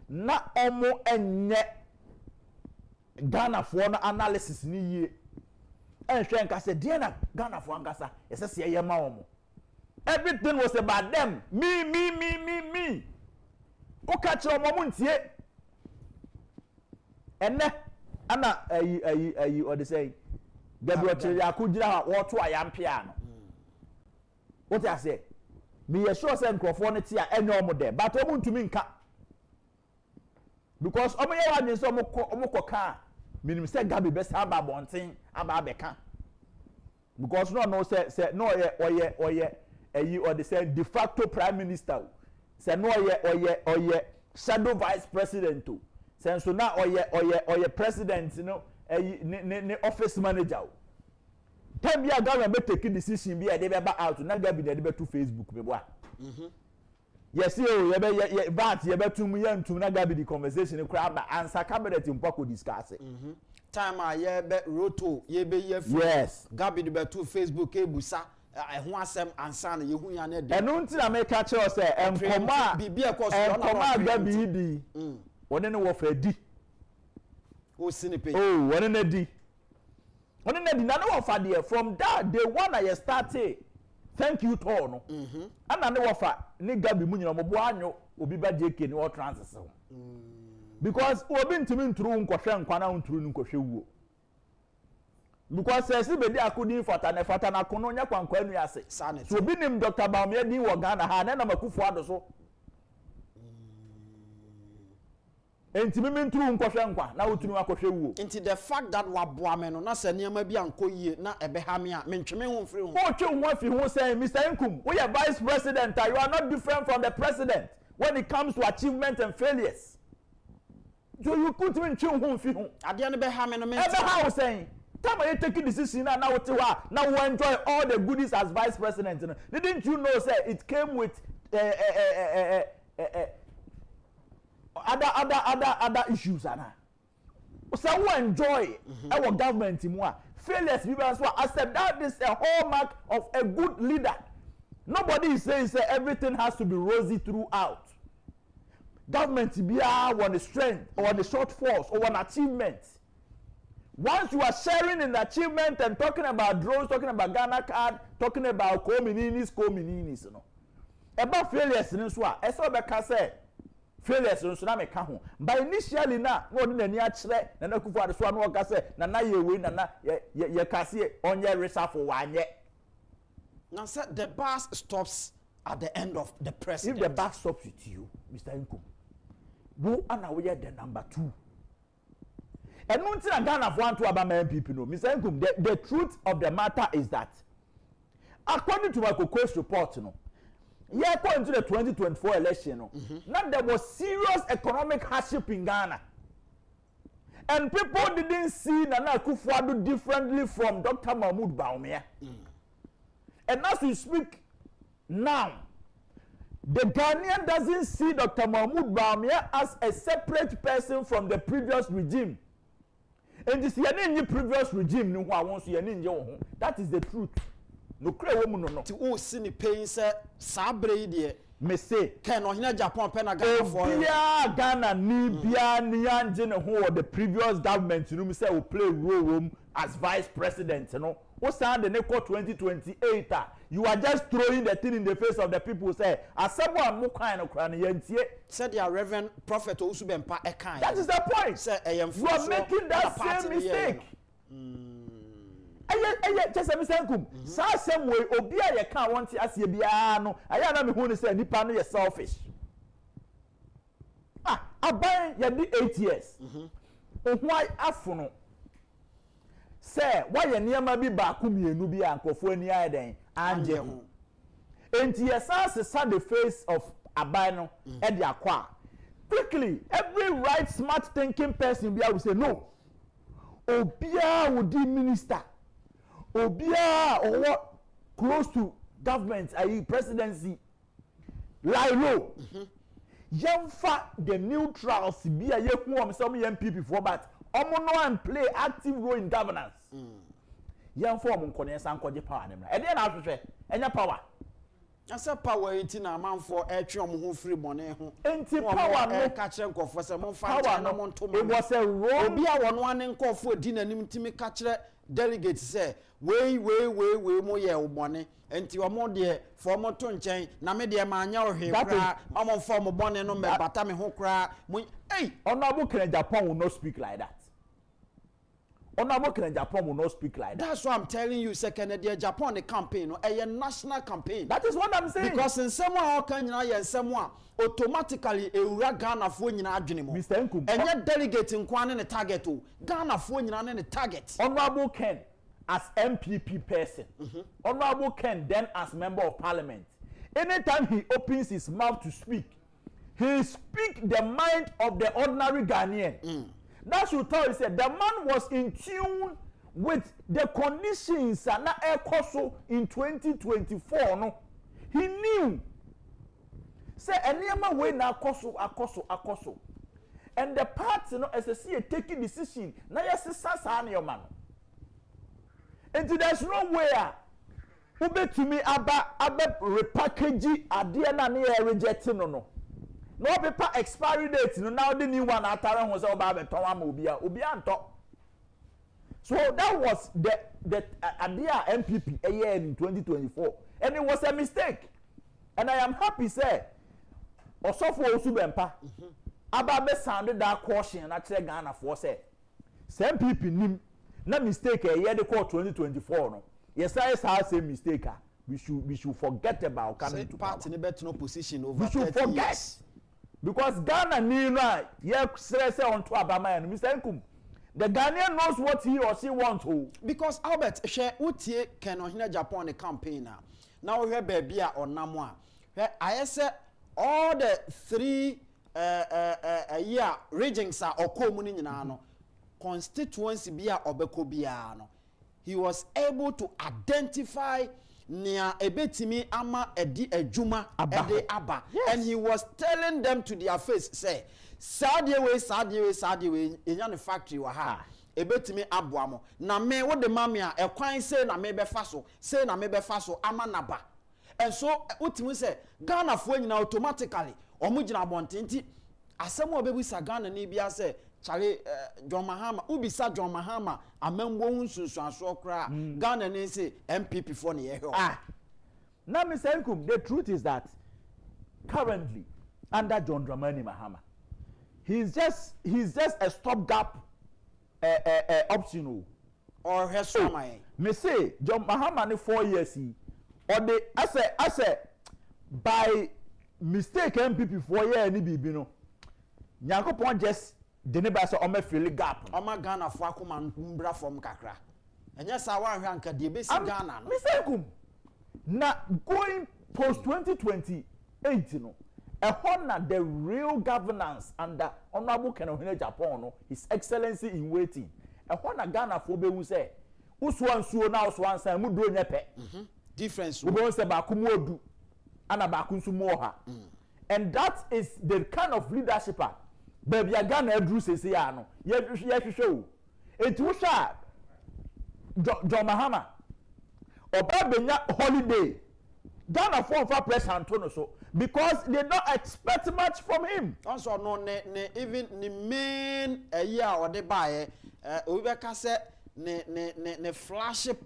na omo enye Ghana for no analysis ni ye enhwe nka say dey na Ghana for angasa ese se ye ma omo everything was about them me o ka che omo ntie ene ana ayi or they say Gabriel Chiri akujira ha woto ayampia no what I say me sure say nkrofo no tie enye omo de but omo ntumi nka because omo ye wa dwen so omo koka minim say Gabi best aba bonten aba abeka because no say no oye ayi or they say de facto prime minister say no oye shadow vice president to say so na oye president you know ne office manager time bi government be take decision bi e dey be out na Gabi dey be to Facebook me boa yes you ye bat ye betum ye ntum na Gabi the conversation kura ba answer cabinet mpoko discuss time a ye be roto ye be ye yes Gabi the be to Facebook ebusa ho asem ansa na ye hu ya na de enu nti na make catch us say enkoma bibia course Gabi di woni ne wo fa di o sinipe woni na di na no wo fa there from that day one I started thank you to no ana ne wo fa ni Gabi mu nyina mo bo anyo obi ba JK ni wo transit because obi ntimi nturu nkwohwe nkwana nturu nkwohwe wuo because say be dey akudi fata na kono nya kwankwa anu ase so obi nim Dr. Baumia din wo Ghana ha na akufo-addo so entimi nturu nkwohwe nkwa na otunu akwohwe wuo into the fact that waboa me no na se niam bi ankoyie na ebe ha me a mentweme ho firi ho o twe ho afi ho say Mr. Nkum we are vice president you are not different from the president when it comes to achievement and failures so you couldn't even twe ho fi ho ade ne be ha me no me ebe ha o saying time you take decision now what you are now we enjoy all the goodies as vice president you know? Didn't you know say it came with other issues ana so we enjoy our government mu failures people as well accept that is a hallmark of a good leader. Nobody is saying say everything has to be rosy throughout. Government be on the strength or the shortfalls or an achievement. Once you are sharing in the achievement and talking about drones, talking about Ghana card, talking about communities, you know. About failures in this one, I saw the say failures in so na me ka ho. But initially na no dey nani akire na na akufo-addo so na ka say na ye we na ye ka say onye resafo wanye. Now said the bus stops at the end of the president. If the bus stops with you, Mr. Nkum, who are we the number 2? And one thing Ghana for one to about my people know, Mr. Nkum, the truth of the matter is that according to my Coco's report, you know, according to the 2024 election, you know, now there was serious economic hardship in Ghana. And people didn't see Nana Akufo-Addo differently from Dr. Mahmoud Baumia. And as we speak now, the Ghanaian doesn't see Dr. Mahmoud Baumia as a separate person from the previous regime. And this previous regime, that is the truth. No no. To see the pain, sir, Sabre, dear. Me say, can no Agyapong pen a Ghana for Ghana, Nianjin, who the previous government, you know, say will play role as vice president, you know. What's on the NECO 2028? You are just throwing the thing in the face of the people. Say, as someone more kind of crying, said the Reverend Prophet also been a kind. That is the point. Say, you are making that same mistake. Just a mistake. Some way, Obia, you can't want to ask you, Biano. I am going to say, Nipano, you're selfish. I buy you 8 years. Why Afuno? Say, why you near maybe Bakumi and Nubi and Kofoni Aden and Jehu? And yes, the face of Abano and the Aqua. Quickly, every right, smart thinking person will say, no. Obia would be minister. Obia or what close to government, i.e., presidency. Lie low. Yamfa the neutrals be a year some young people before, but Omono and play active role in governance. yɛn form nkɔne sankɔgye power ne mra ɛde na ahwehwɛ ɛnya power asa power enti na amanfo ɛtwe ɔmo ho free money ho enti power no ka kyerɛ nkɔfo sɛ mo fa power no mo nto it was a wrong obi a wɔno ane nkɔfo di nanim timi ka kyerɛ delegate sɛ wei mo yɛ obɔne enti ɔmo deɛ fo mo to nkyɛn na me deɛ ma anya ohwe kra ma mo fo mo bɔne no me bata me ho kra mo Honorable Agyapong will not speak like that. Honorable Agyapong will not speak like that. That's why I'm telling you, second, the Agyapong campaign, a national campaign. That is what I'm saying. Because in someone can you someone automatically a Ghana for you Mr. Nkum. And yet delegating Kwan in the target Ghana for you in the target. Honorable Ken as MPP person. Honorable Ken then as member of parliament. Anytime he opens his mouth to speak, he speaks the mind of the ordinary Ghanaian. That should tell you that the man was in tune with the conditions and ECOSO in 2024. No, he knew. Say, "Anyama way na akoso," and the party, as I see, taking decision. Now, yes, sasa your man. And there's no way. Ube to me, abe repackage adiana ni rejecting no. No paper expiry date no now the new one atare ho say oba beton am obi anto. So that was the idea MPP a year in 2024 and it was a mistake. And I am happy say Osofo Osubempa aba be sounded that caution na kire Ghana for say MPP nim na mistake a year the court 2024 no. Yes I say mistake we should forget about coming to party in better position over we should forget years. Because Ghana ni na ye say on to Abama and Mr. Nkum. The Ghanaian knows what he or she wants to. Because Albert share utie can on Japan campaign now we have baby or namwa. I said all the three year regions are or community no constituency bia obeko bia no. He was able to identify near ebetimi ama edi ejuma ede aba and he was telling them to their face say sadie we enya ne factory wa ha ebetimi aboamo na me wo de mame a ekwan say na me befa so ama naba and so utimi say Ghana fo nyina automatically omo gina bontenti asem obebu sa Ghana ni bia say Charlie John Mahama ubisa John Mahama amembo hunsunsu aso kra Ghana ne say MPP for ne ye now Mr. Nkum, the truth is that currently under John Dramani Mahama he's just a stopgap optional or has me say John Mahama ne 4 years he or the I say by mistake MPP 4 years ni bibi no Nyankopon just the neighbor say ome feel gap oma Ghana fo akoma mbra from kakra enya sa wan hwe anka de besi Ghana no Mr. Nkum na going post 2028 no ehona the real governance under Honorable Agyapong no his excellency in waiting ehona Ghana fo be hu say usuan suo na usuan san mu do nyepe difference we don say ba ku mu odu ana ba ku nsu mu oha and that is the kind of leadership baby Ghana edru sese ya no ye hwehwe o etu sha John Mahama oba benya holiday Ghana for pressure Antonio so because they don't expect much from him also no ne even the main year or the buy we be ka say ne flagship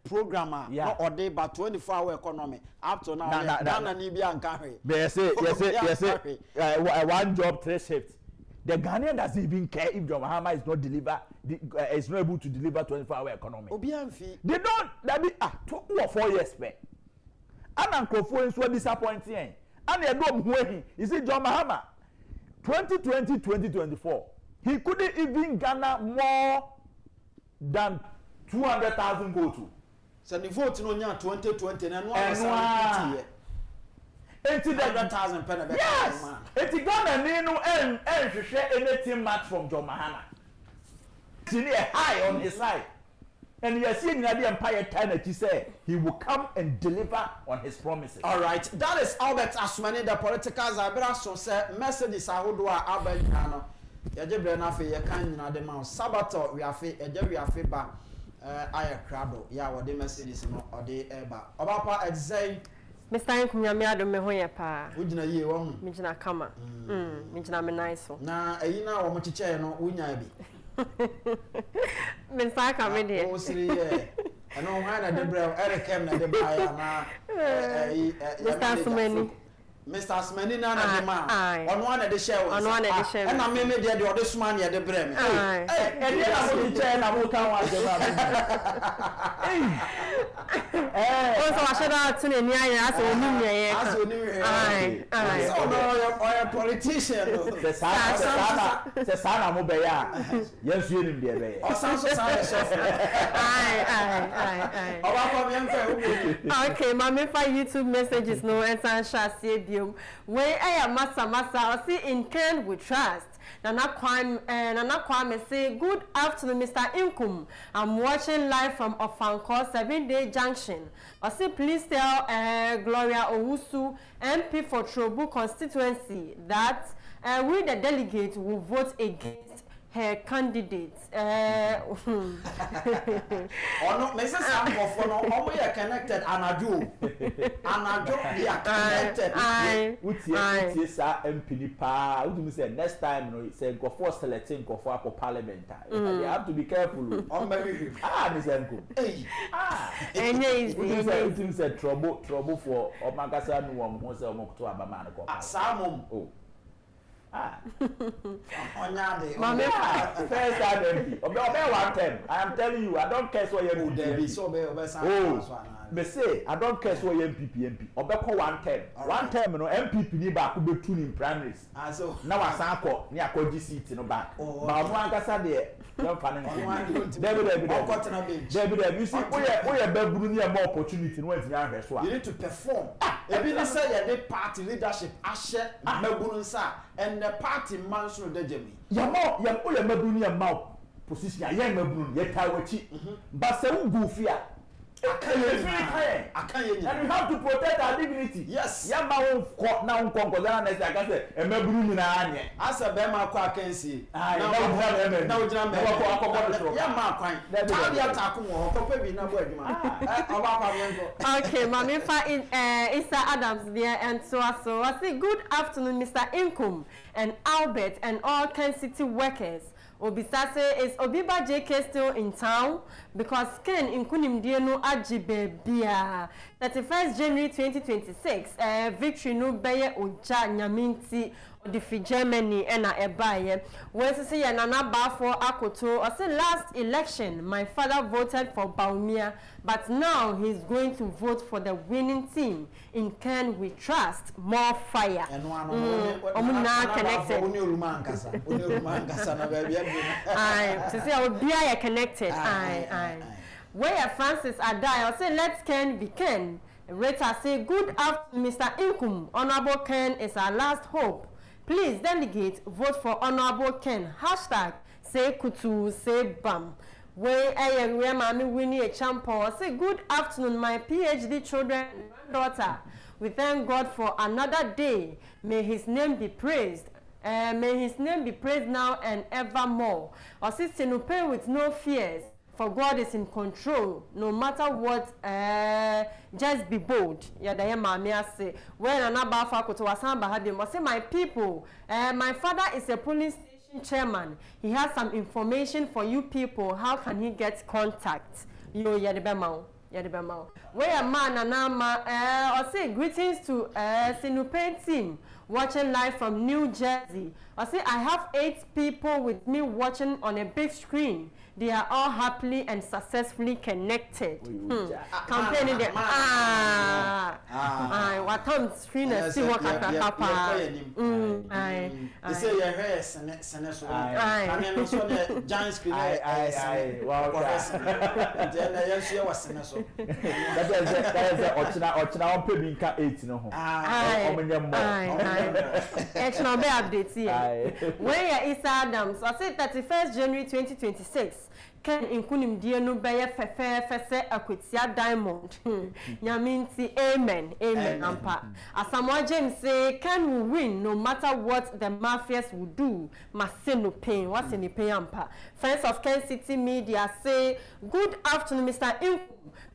programmer no or dey by 24-hour economy up to now Ghana ni bi anka hwe yes one job 3 shifts. The Ghanaian doesn't even care if John Mahama is not able to deliver 24-hour economy. They don't. That be 2 or 4 years back. And Nkofo is disappointing. And they don't know is it John Mahama 2020-2024. He couldn't even garner more than 200,000 votes. So the vote no nya 2020 and one 100,000 pen. Yes. It's Ghana Nino and share anything much from John Mahama. He's high on his side. And you are seeing the Empire time that he said he will come and deliver on his promises. All right. That is Albert Asmani, the political Zabra so messages I would do Albert Kano. Yajebre na fe ye kan nyina de ma Sabato we afe eje we afe ba ayɛ krado ya wɔde messages no ɔde ɛba ɔbapa ɛdisɛn Mr. Nkum ya me ado me ho yɛ pa wogina yie wɔ ho me gina kama me gina me nice so na ɛyi na wɔn kyekyɛ no wonya bi me sa ka me de o siri yɛ ɛno hwan na de brɛ ɛrekem na de ba ya na Mr. Sumani Mr. Smani na de ma ono na de share wo na me de ode suma na de brɛ me ɛde na mo kyekyɛ na mo ka wa de ba o so wa sheda tun ni aye ase oni nyeye ase oni nyeye so no oya politician se sa na mo be ya yesu enim de be o san so sa chef okay mama for YouTube messages no enter share biom we masa o see in Ken we trust Nana Kwame say good afternoon Mr. Nkum. I'm watching live from Ofanko 7-day junction. I say please tell Gloria Owusu MP for Trobu constituency that we the delegates will vote against her candidates. Oh no, Mrs. Sambo no, we are connected. Anadu, we are connected. Uti sa MP ni pa. Uti say next time no, say go for selecting go for parliament. They have to be careful. On maybe Mr. Nkum. Hey, Uti say trouble for Omagasa no one who say Omokto Abama no. Samum. Oh. Onyade. Mama, first time MP. Obe 1 term. I am telling you, I don't care so you MP. So be me say I don't care so you MP. Obe ko 1 term. 1 term no MPP ni ba ko betu ni primaries. So na wasan ko ni akọji seat no back. Ba mo ankasa de dem fa ne nko. David you see we baburu ni more opportunity no wantimi ahwe so a. You need to perform. Ebi ni say ye dey party leadership ahye maburu nsa and the party man so de jemi. Ya maburu ni ma position ya maburu ye tawachi. Ba se wo go fi a and we have to protect our dignity. Yes. Yamba won na won konkoza na say aka say emaburu nyina anye. Asa be ma kwa akansi. Na ujina me. Yamba kwan. Tabi attack won kopa bi na bo adwuma. Oba kwa yenko. Okay, mama fa in Isa Adams there and so I say good afternoon Mr. Nkum and Albert and all Kencity workers. Obisase is Obiba JK still in town because Ken Nkunim no Agyapong 31st January 2026 victory no beye oja nyaminti the Germany ena ebaye when say nana ba for akoto I say last election my father voted for Baumia but now he's going to vote for the winning team in Ken we trust more fire omuna connected to say I will be connected where Francis Adai I say let's Ken be Ken Rita say good afternoon Mr. Nkum Honorable Ken is our last hope. Please delegate vote for Honorable Ken. Hashtag say kutu say bam. Where mami Winnie a champion. Say good afternoon, my PhD children and granddaughter. We thank God for another day. May his name be praised. May his name be praised now and evermore. Or say pay with no fears. For God is in control, no matter what, just be bold. Yada mami say. When another faculty was say my people, my father is a police station chairman. He has some information for you people. How can he get contact? Yo yadibemao. Where a man and I say greetings to Sinupe team watching live from New Jersey. I say I have 8 people with me watching on a big screen. They are all happily and successfully connected. Campaigning them. What time screen and see what can happen. They say your hair seneso. And then also the giant screen. Wow. Then you see what seneso. That is Ochina Pebinka 8 no. It's not be updates here. Where is Adams? I said 31st January 2026. Ken Nkum die no beye fese akwetia diamond. Nyaminti amen. Amen ampa. Asamoah James say Ken will win no matter what the mafias will do. Mase no pain. What's in the pain ampa? Friends of Kencity Media say good afternoon Mr. Nkum.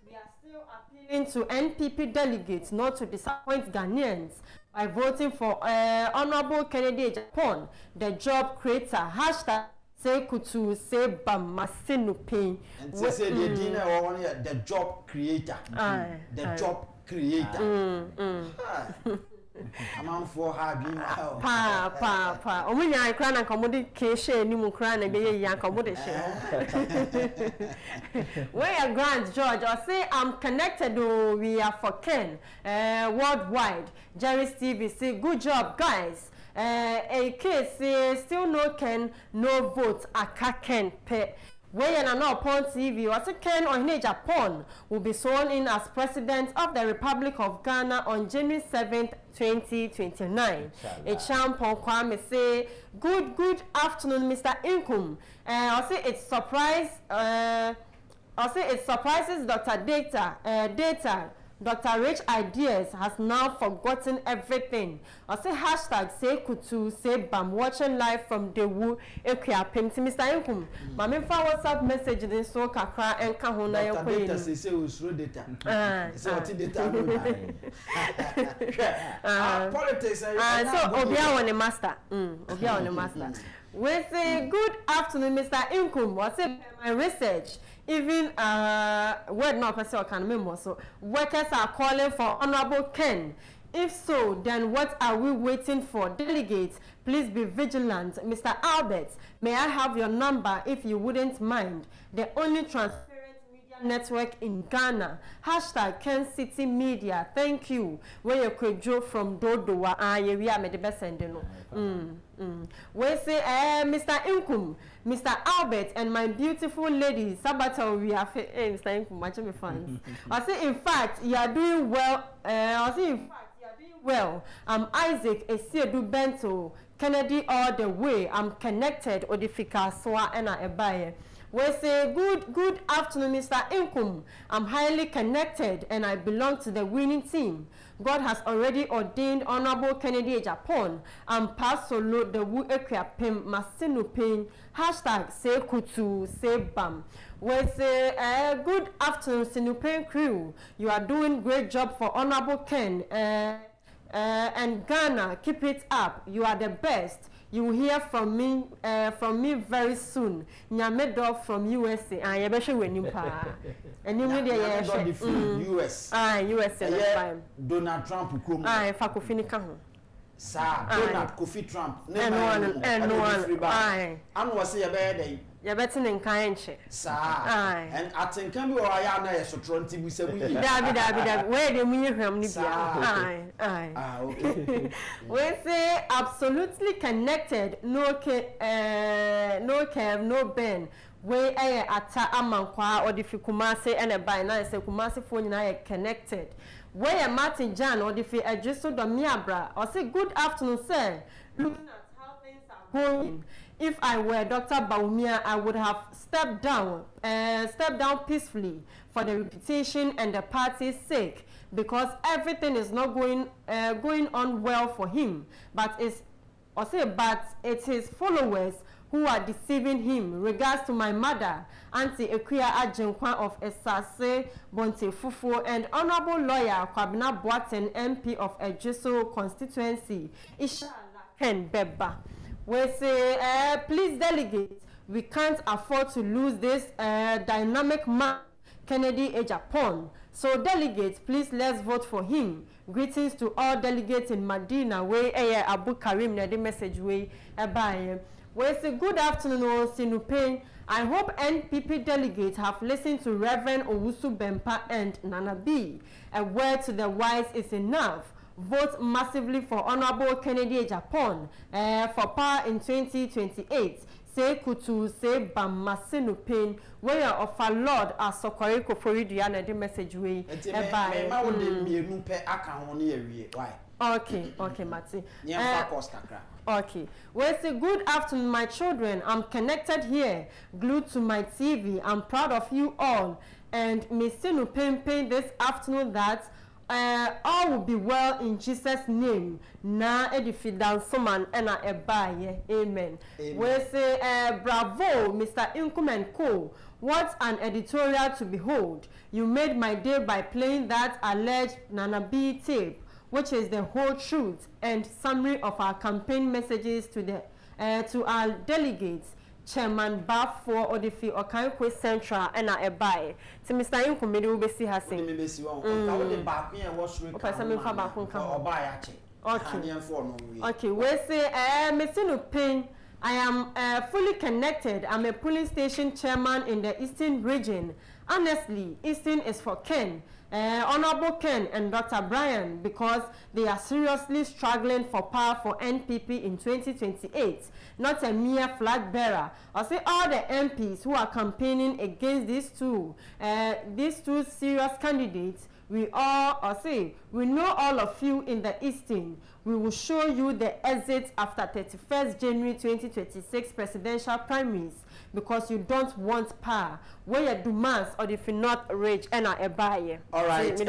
We are still appealing to NPP delegates not to disappoint Ghanaians by voting for Honorable Kencity Agyapong, the job creator. Hashtag say kutu say bamasinu pain. And say the dinner or the job creator. The job creator. I'm for having pa. Omunya ikra na komodi keshe ni mu kra na be yan komodi she. Where Grant George or say I'm connected we are for Ken worldwide. Jerry Stevie say good job guys. A case say still no Ken no vote aka Ken pe. Where and upon TV, was Ken Agyapong will be sworn in as president of the Republic of Ghana on January 7th, 2029. Agyapong Kwame say, good afternoon, Mr. Nkum. I say it surprises Dr. Data. Dr. Rich Ideas has now forgotten everything. I say hashtag say kutu say bam watching live from the Wu Equiapim. Mr. Nkum, mami fa WhatsApp message in so kakra and kahuna Dr. Data say usro data. Say what data. Politics. So Obia on the master. Obia on the master. We say good afternoon, Mr. Nkum. What's my research? Even word not person can remember. So workers are calling for Honorable Ken. If so, then what are we waiting for? Delegates, please be vigilant. Mr. Albert, may I have your number if you wouldn't mind? The only transparent media network in Ghana. Hashtag Kencity Media. Thank you. Where you could draw from Dodowa. We are the best ending. We say, Mr. Nkum, Mr. Albert, and my beautiful lady, Sabato, we are Mr. Nkum, much of fans. I say, in fact, you are doing well. Well, I'm Isaac Esiedu Bento, Kennedy all the way. I'm connected. Odifika Swa Ena Ebaye. We say good afternoon, Mr. Nkum. I'm highly connected and I belong to the winning team. God has already ordained Honorable Kencity Agyapong and pass solo the Wu Equiapim Masinu Pain. Hashtag say kutu say bam. We say good afternoon, Sinupain crew. You are doing great job for Honorable Ken and Ghana. Keep it up. You are the best. You will hear from me very soon. Nyamedo from USA. I bet you when you pa. And you media US. USA. Donald Trump come. Fakofini kaho. Sir, Donald Kofi Trump. And one. I'm was say a bad day. You're betting in Kainche. Sir. And I think can be I am there so 20 we say we. David, where do we from Libya? Okay. We say absolutely connected. No Kev, no Ben. We ata amankwa or the Kumasi and a by now say Kumasi phone na connected. Where Martin Jan or the Agyapong Domiabra or say good afternoon, sir. Looking at how things are going. If I were Dr. Baumia, I would have stepped down peacefully for the reputation and the party's sake, because everything is not going on well for him. But it's his followers who are deceiving him. Regards to my mother, Auntie Akufo-Addo of Esase Bonte Fufu, and Honorable Lawyer Kwabena Boateng, MP of Ejiso constituency. Inshallah, Ken Beba. We say, please delegate, we can't afford to lose this dynamic man, Kencity Agyapong. So delegates, please let's vote for him. Greetings to all delegates in Medina. We Abu Karim na the message we bye. We say good afternoon, Sinupain. I hope NPP delegates have listened to Reverend Owusu Bempa and Nana B. A word to the wise is enough. Vote massively for Honorable Kencity Agyapong for power in 2028. Say kutu, say bam masinu pain. Where of our Lord are Sokore Kofori Diana the message way. Why? Okay, Mati. Kakra. Okay. Well, say good afternoon, my children. I'm connected here, glued to my TV. I'm proud of you all. And Miss Sinu Pempe this afternoon that all will be well in Jesus' name. Na edifidan soman ena ebaye. Amen. We say bravo, Mr. Nkum and Co. What an editorial to behold. You made my day by playing that alleged Nana B tape, which is the whole truth and summary of our campaign messages to the to our delegates. Chairman Bafo Odifi Okankwe Central and Ebai. To Mr. Nkum, me do be see her sing. Okay. Okay, we say Mr. Pain. I am fully connected. I'm a polling station chairman in the Eastern region. Honestly, Eastern is for Ken. Honorable Ken and Dr. Brian, because they are seriously struggling for power for NPP in 2028, not a mere flag bearer. I say all the MPs who are campaigning against these two serious candidates, we know all of you in the Eastern. We will show you the exit after 31st January 2026 presidential primaries because you don't want power. Where your demands or if you're not rich and a buyer. All right. So,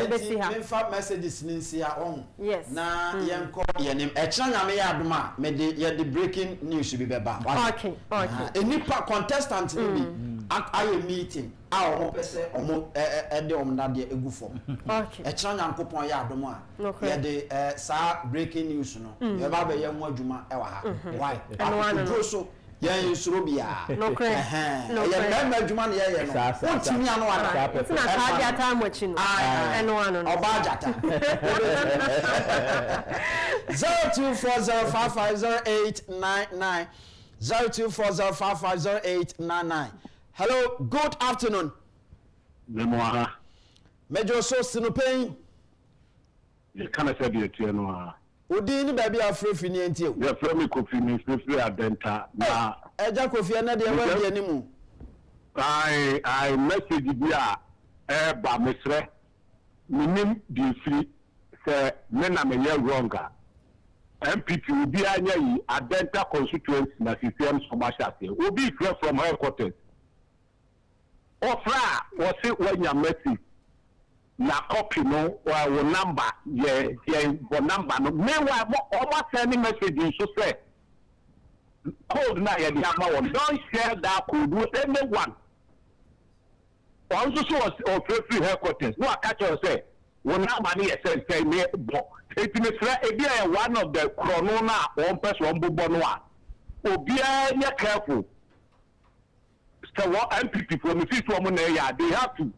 messages on. Yes. Na yenko yenim. Echana me aduma. Me the breaking news should be back. Okay. Enipa contestant be aye meeting. Omo pese omo ede omnade egu form. Okay. Echana yankopon ya aduma. Ye the sa breaking news no. Ye ba be ye ho adwuma e wa ha. Why? So yeah, Surubia. No credit. No credit. Juman, yeah, what's me? I know it's not hard time watching. I know. Obajata 0240550899 0240550899. Hello, good afternoon. Memoir. Major so Sinopay. You can't say it, you know. Udini baby afro fini enti o. Ya frame kofi ni free adenta na eja kofi na de wa de animu. I message dia ba mesre. Minim di free say me na me ye wronga. MPP obi anya yi adenta constituency na CCM so ma shate. Obi from headquarters. Ofra wo se wanya message. Na copy no or number number no meanwhile almost sending message so say code na ya one don't share that code with anyone also so or free headquarters no catch us say one number ni say me bo it me say one of the chrono na one person bo no a obi anya careful so what MPP from the system mo na ya they have to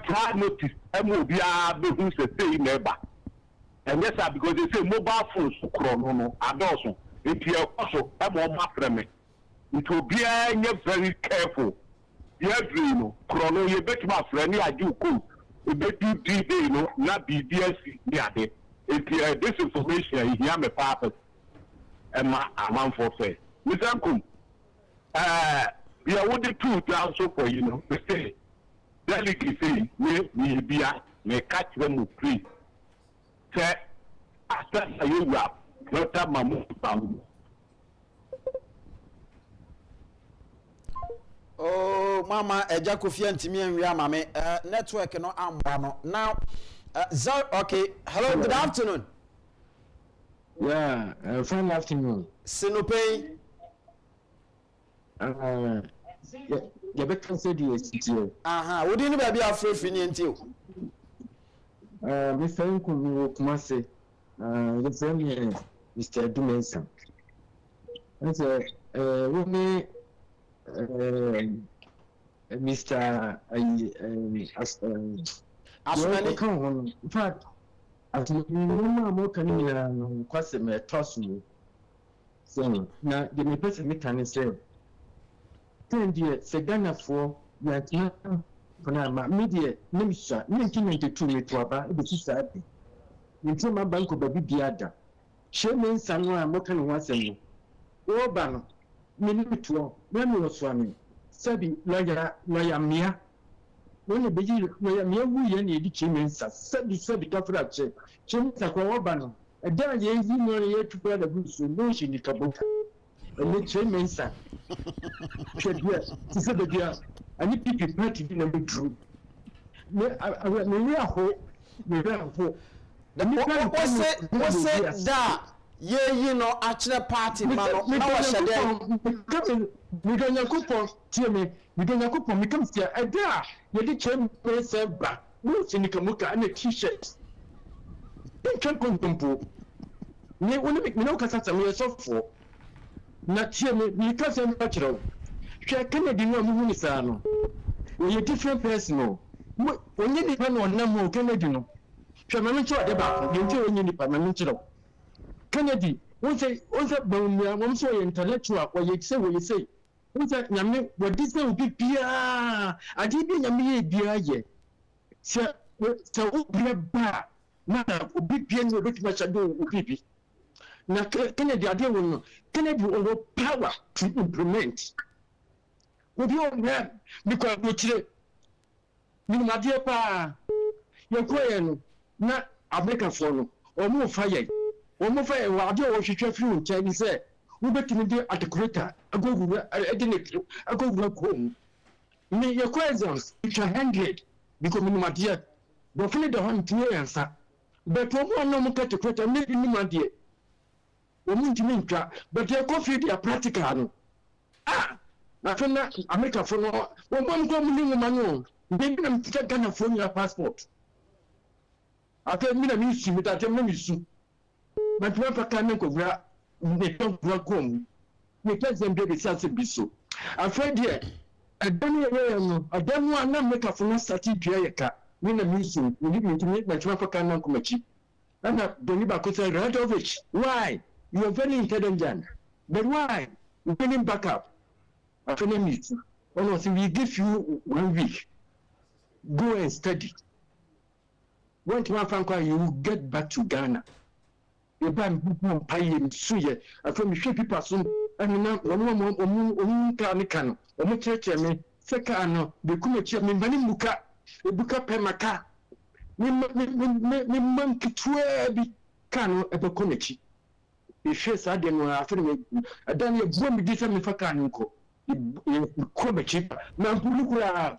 prior notice MOBA who say neighbor. And yes, because they say mobile phones no adults. If you also my friend, it will be very careful. You have chrono, you bet my friend, I do cool. You bet you DD, not BDSC near there. If this information, you have a purpose. And my amount for say, Mr. Nkum, we are wanting to also for the say. Delegate say we be me catch them free. Say after you rap, Dr. Mamu Bambu. Oh, Mama, eja kofi antimi anwia mame. Network no amba no. Now, okay. Hello, good afternoon. Yeah, fine afternoon. Sinopay. You better say the studio. What do you know about free financial? Mr. Nkum Kumase, the friend here, Mr. Dumensa. That's Mr. In fact, as you know, more can you quite a toss me. So now the person can say. Dear, Sagana for that my media, Nimsha, 1992 to about the society. Into my bank of baby Biada. She means someone working once a year. Oban, Minutua, Memor Swami, Sabi, lawyer Mia. When the lawyer Mia, we need Chimensa, said the Governor, Chimsa Oban, dan ye yi no ye tupa da busu no shi ni kaboka ne tremensa hwebia ti se bedia ani pipi party bi na be true me aho me be aho wose da ye yi no akire party ma no na wo hyede mi do Nyankopon tie me mi do Nyankopon mi kam sia ada ye di chem pese ba no shi ni kamuka na t-shirt ntwa kontompo ni woni mi no kasa tsam ye sofo na tie mi kasa mi akire hwe Kennedy no mu ni sa no we different person no onye ni pa no na mo Kennedy no hwe ma me nche ode ba ye nche onye ni pa ma me nche no Kennedy won say bawumia won so ye intellectual or ye say we say won say nyame we dis say obi bia ade bi nyame ye bia ye se obi ba na obi bia no obi tuma shado obi bi na Kennedy ade won no Kennedy over power to implement obi on there because we chire ni ma die pa ye koye no na America for no o mu fa ye omo fa e wa ade o hwehwe firi nche ni se wo betimi de articulator agoguru edinate agoguru kom ni ye questions it's 100 because minimum dia do fili de hon tiye yansa but o mo no mo articulator ni minimum dia o mo ntimi ntwa but e ko fi dia practical no na fena America for no wo mo ko minimum no be bi na mtika Ghana for your passport afa mi na mi su mi ta tem na mi su but when Pakistan ko bra ne ton bra kom ne president be say biso afraid here adan ye no adan wa na make for no start dua ye ka me na mission ni me Pakistan ko machi ana doni ba ko say right of it why you are very intelligent but why you getting back up after me meeting ono say we give you 1 week go and study when to Franco you will get back to Ghana. You ban people paying suye. I from the people soon. And now, can or church me, Secano, the Kumachi, Mani Muka, the Buka Pemaka, monkey twebi cano at the Konechi. The shares I didn't know after me. I done your bomb different Fakanko. Komachi, Nampulukura.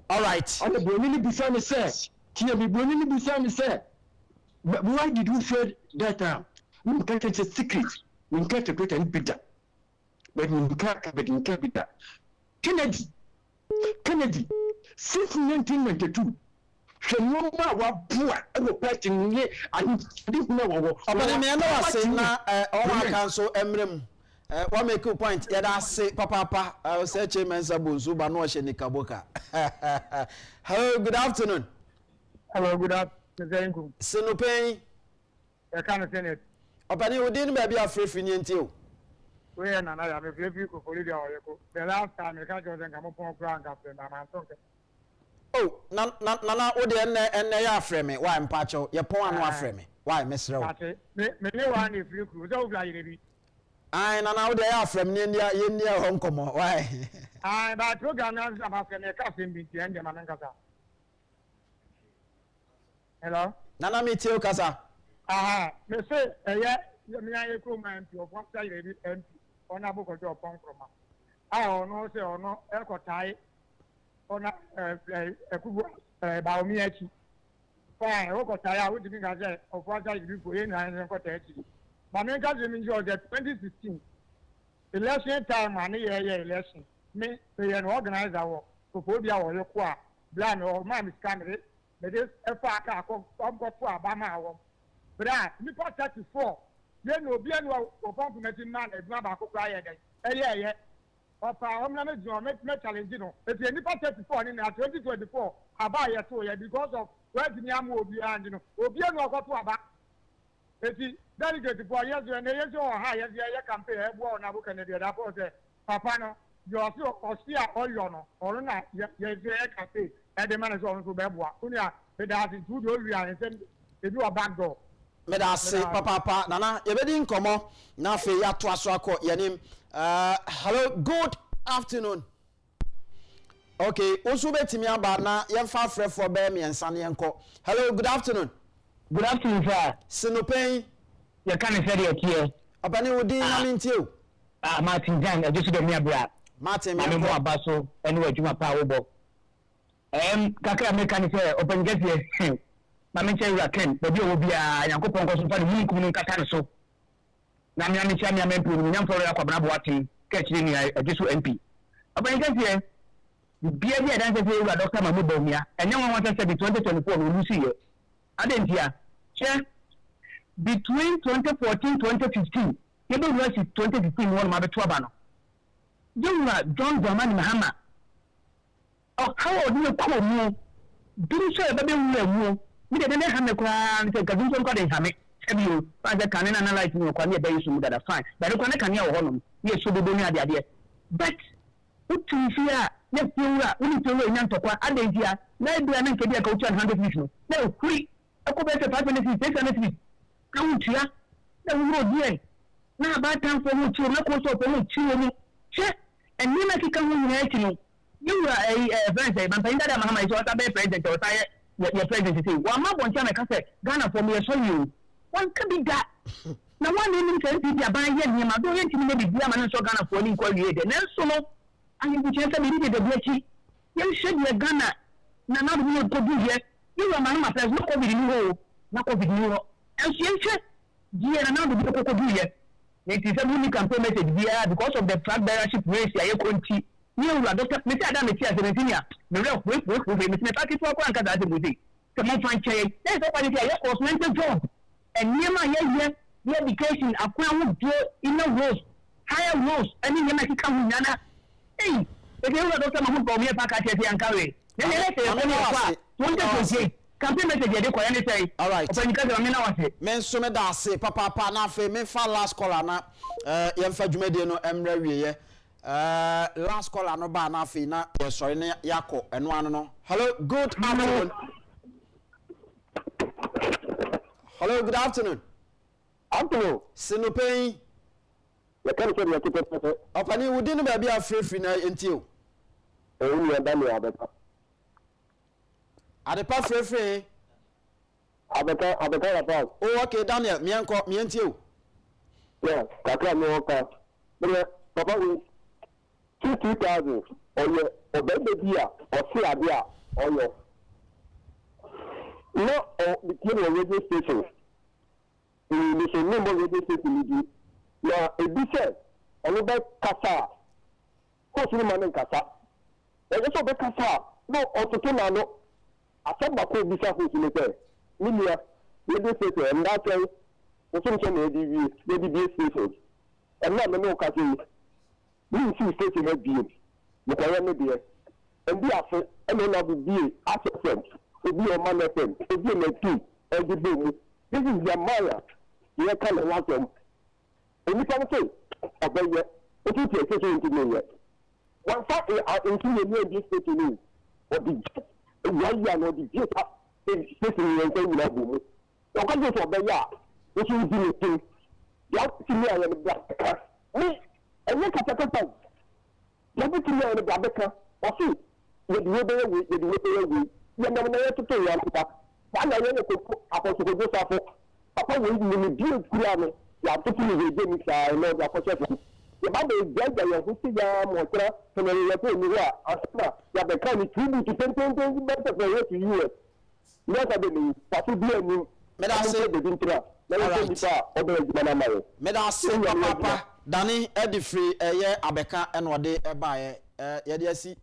All right. On the Bonini beside me says, Tia be Bonini beside me said. But why did we say that? We can't a secret. We can't a great and bitter. But we can't be that. Kennedy, since 1992, she no more what poor ever patching me. I didn't know what. But me no say na our council emrem. What make a point? Yeah, I say papa. I will say Chairman Sabuzu, but no she Nikaboka. Hello, good afternoon. Hello, good afternoon. Sinopay, I can't say it. Opani, we didn't maybe a free finity. We are not a free for Lydia or the last time I can't come upon ground after my talking. Oh, Nana, and they are frame me. Why, Pacho? Your point was frame me. Why, Miss Rowe? Many one if you cruise over like I know they are from India, Hong Kong. Why? I but program about a casting with the end of Manankasa. Hello? Nana me too, Casa. Aha, me say, yeah, me I come and to one side empty on a book of your punk from. I don't know, say, or no, echo tie on a kubu about me. Fine, Oko tie, I would think I said, of what I do for you and cottage. But me got them enjoy that 2016 election time and election. Me, they an organizer for phobia or your qua, blind or man scandal. But this FAK come for Obama. But I, me 34. Then no be no complimenting man and grab a cook riot. Yeah. Papa, I'm not challenge. If you need 34 in 2024, I buy a toy because of where the Yamu will be and Obiano got to about. If he delegate for years and years or higher, campaign, one I can do that. Papa, no, you are so austere or you know, or not, yes, campaign. And the man is on to Bebwa. Unia, but as in 2 years, and send they do a back door. But I say, Papa, Nana, you didn't come on. Now, for ya to us, your name. Hello, good afternoon. Okay, also bet me about now, you're far from for Bemi and Sunny Uncle. Hello, good afternoon. Good afternoon, sir. Sinopay. You can't say it here. Abani Udi Namintiu. Martin Jan, I just do me a bra. Martin, I'm more basso, anyway, to my power book. Kaka American say, open get here. Mammy say, I can, but you will be a Yakupon for the Nkum Katano. Nami China Mempu, young for a Kabanabati, catching a Jesu MP. Open get here. The beer dance say, Dr. Mamubomia, and no one wants to say 2024 will see you. I didn't hear. Chair. Between 2014 2015, Cable Rush is 2015 one Mother Twabano. You are John Dramani Mahama. Oh, how do you call me? Do you say that we are more? We didn't have the crown, take a good cottage hammock. Have you, Father Canon analyzing your quality base that are fine, but I can't hear one. Yes, so we don't have the idea. But, what to fear? Let's do that. We need to learn to talk. I didn't hear. Maybe I make a coach 100 people. No, free. I go back to 5 minutes, 6 minutes. Kauntia, na urodie na abata mfo mu chi na ko so po mu chi mu che eni na kika mu nyina chi no you are a friend man painda da mahama iso ta be president o ta ye president say wa ma boncha na ka say Ghana for me so you one can be that na one name say bi aban ye ni ma do ye ntimi na bi bia ma no so Ghana for ni ko wie de na so no ayi bu che say bi de bi chi ye should ye Ghana na na bi ko bi ye you are ma press no ko bi ni ho na ko bi ni ho. And she and now the people do yet. It is a unique campaign message here because of the flag bearership race. I country. You are Dr. Mr. Adam Messiah, the real quick, Mr. Patrick Walker, and the movie. Come on, find change. There's a quality of mental job. And near my the education, a crown would in the rows, higher rows, and in the Mexican Nana. Hey, if you are Dr. Mahmoud Bomia Pakati and Carry, then let's say, campaign message dey ko any say all right open because me na wase men so me da se papa na fe me fa last caller na ye fa dwumade no emra wieye last caller no ba na fe na ye sorry na yakọ eno ano no hello good afternoon hello good afternoon Sinopay You can't say you keep it. opani wudi no ba bia free na entio You are done with Adepa free. Abeka. Oh, okay, Daniel, me and you. Yeah, kakra me oka. Papa we 2,000 or baby dia or see abia or your. No, the kid radio station. We should remember radio station. Yeah, a bishop, and about Kasa. Coach, you man in Kasa. There's also the Kasa. No, also to asaba ko bisa ko sinete nilia radio station and that way o tun se na ADV station and na me no ka say we see station na bi mo ko yan bi and bi afa and na bi access obi o man FM obi na tu and bi mu this is the maya you can want them and you can say abaye o tun se station into me one fact into the station or the Yaya no the just facing the same level. You can't just obey ya. What you do thing. You see me and the black. Me, and look at the company. You put me and the black. Or see, with the way you never know to pay your papa. One I know to go just after. Papa will be built clearly. You have to put me with James. I know the opportunity. The Bible is dead by your sister, Motra, from the European Union. Asma, you have become a tribute to 10 better for you to you. Not at the new, that will be a new. Medase, the Vintra. Medase, Papa, Danny, Eddie Free, a year, Abeka, and what day a buyer, Yadiasi.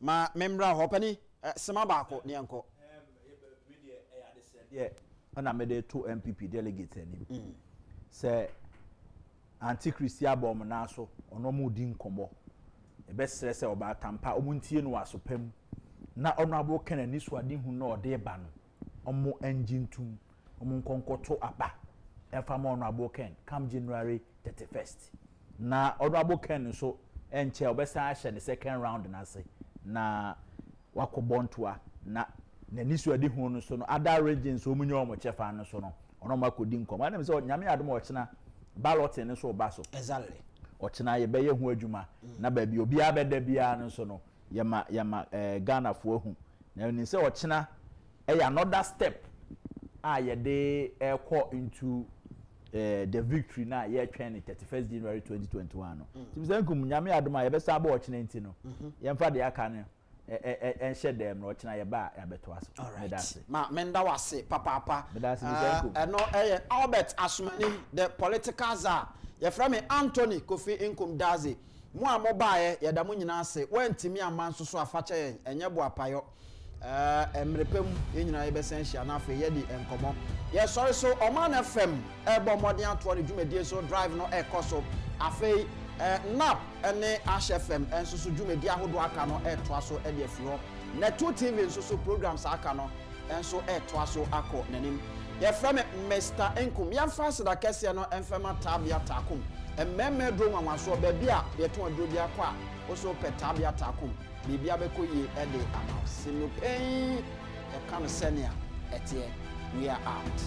Ma membra Hopany, Samabako, Nianco. Yeah, and I made 2 MPP delegates in him. Say, Anti-Christia bomb na so ono mu di nkomo e be sere se oba tampa omuntie no asopam na honorable Ken ni so ade hu na ode ba no omo engine tum omo nkonkoto aba e fa mo honorable Ken come January 31st na honorable Ken so enche obesa ahye the second round na se na wakobontoa na ni so ade hu no so no other regions omunye omo chefa no so no ono makodi nkomo ana me se nyame adom ochena ballot in so baso exactly ochina ye be ye hu adwuma na ba bi obi abeda bia no so no yama Ghana fo hu na ni se ochina another step yɛde ɛkɔ into the victory na yɛtwɛn 31st January 2021 no tibisa nkum nyame adom a yɛbɛsa aba ɔkyena nti no yɛmfa de aka no ɛnhyɛ dɛm na ɔkyena yɛba yɛabɛto aso medase ma menda wase papa medase ɛno ɛyɛ Albert Asumani the political czar yɛfrɛ me Anthony Kofi Nkum Daze mu a mobaeɛ yɛda mo nyinaa se wantimi ama nso so afakyɛ ɛnyɛ bo apayo emrepem yenyina yebesen hia na afa ye di enkomo ye sorry so Oman FM ebo modern ato ne dwumedie so drive no ekoso afa nap ene Ash FM enso so dwumedie ahodo aka no eto aso e de afiro Neto TV enso so programs aka no enso eto aso akọ nanim ye frame Mr. Nkum yamfa seda kese no emfema tabia takum emmemme do nwanwaso ba bia ye to adro bia kwa oso petabia takum bibia beko ye e de ama sinu pain e kan senia etie we are out.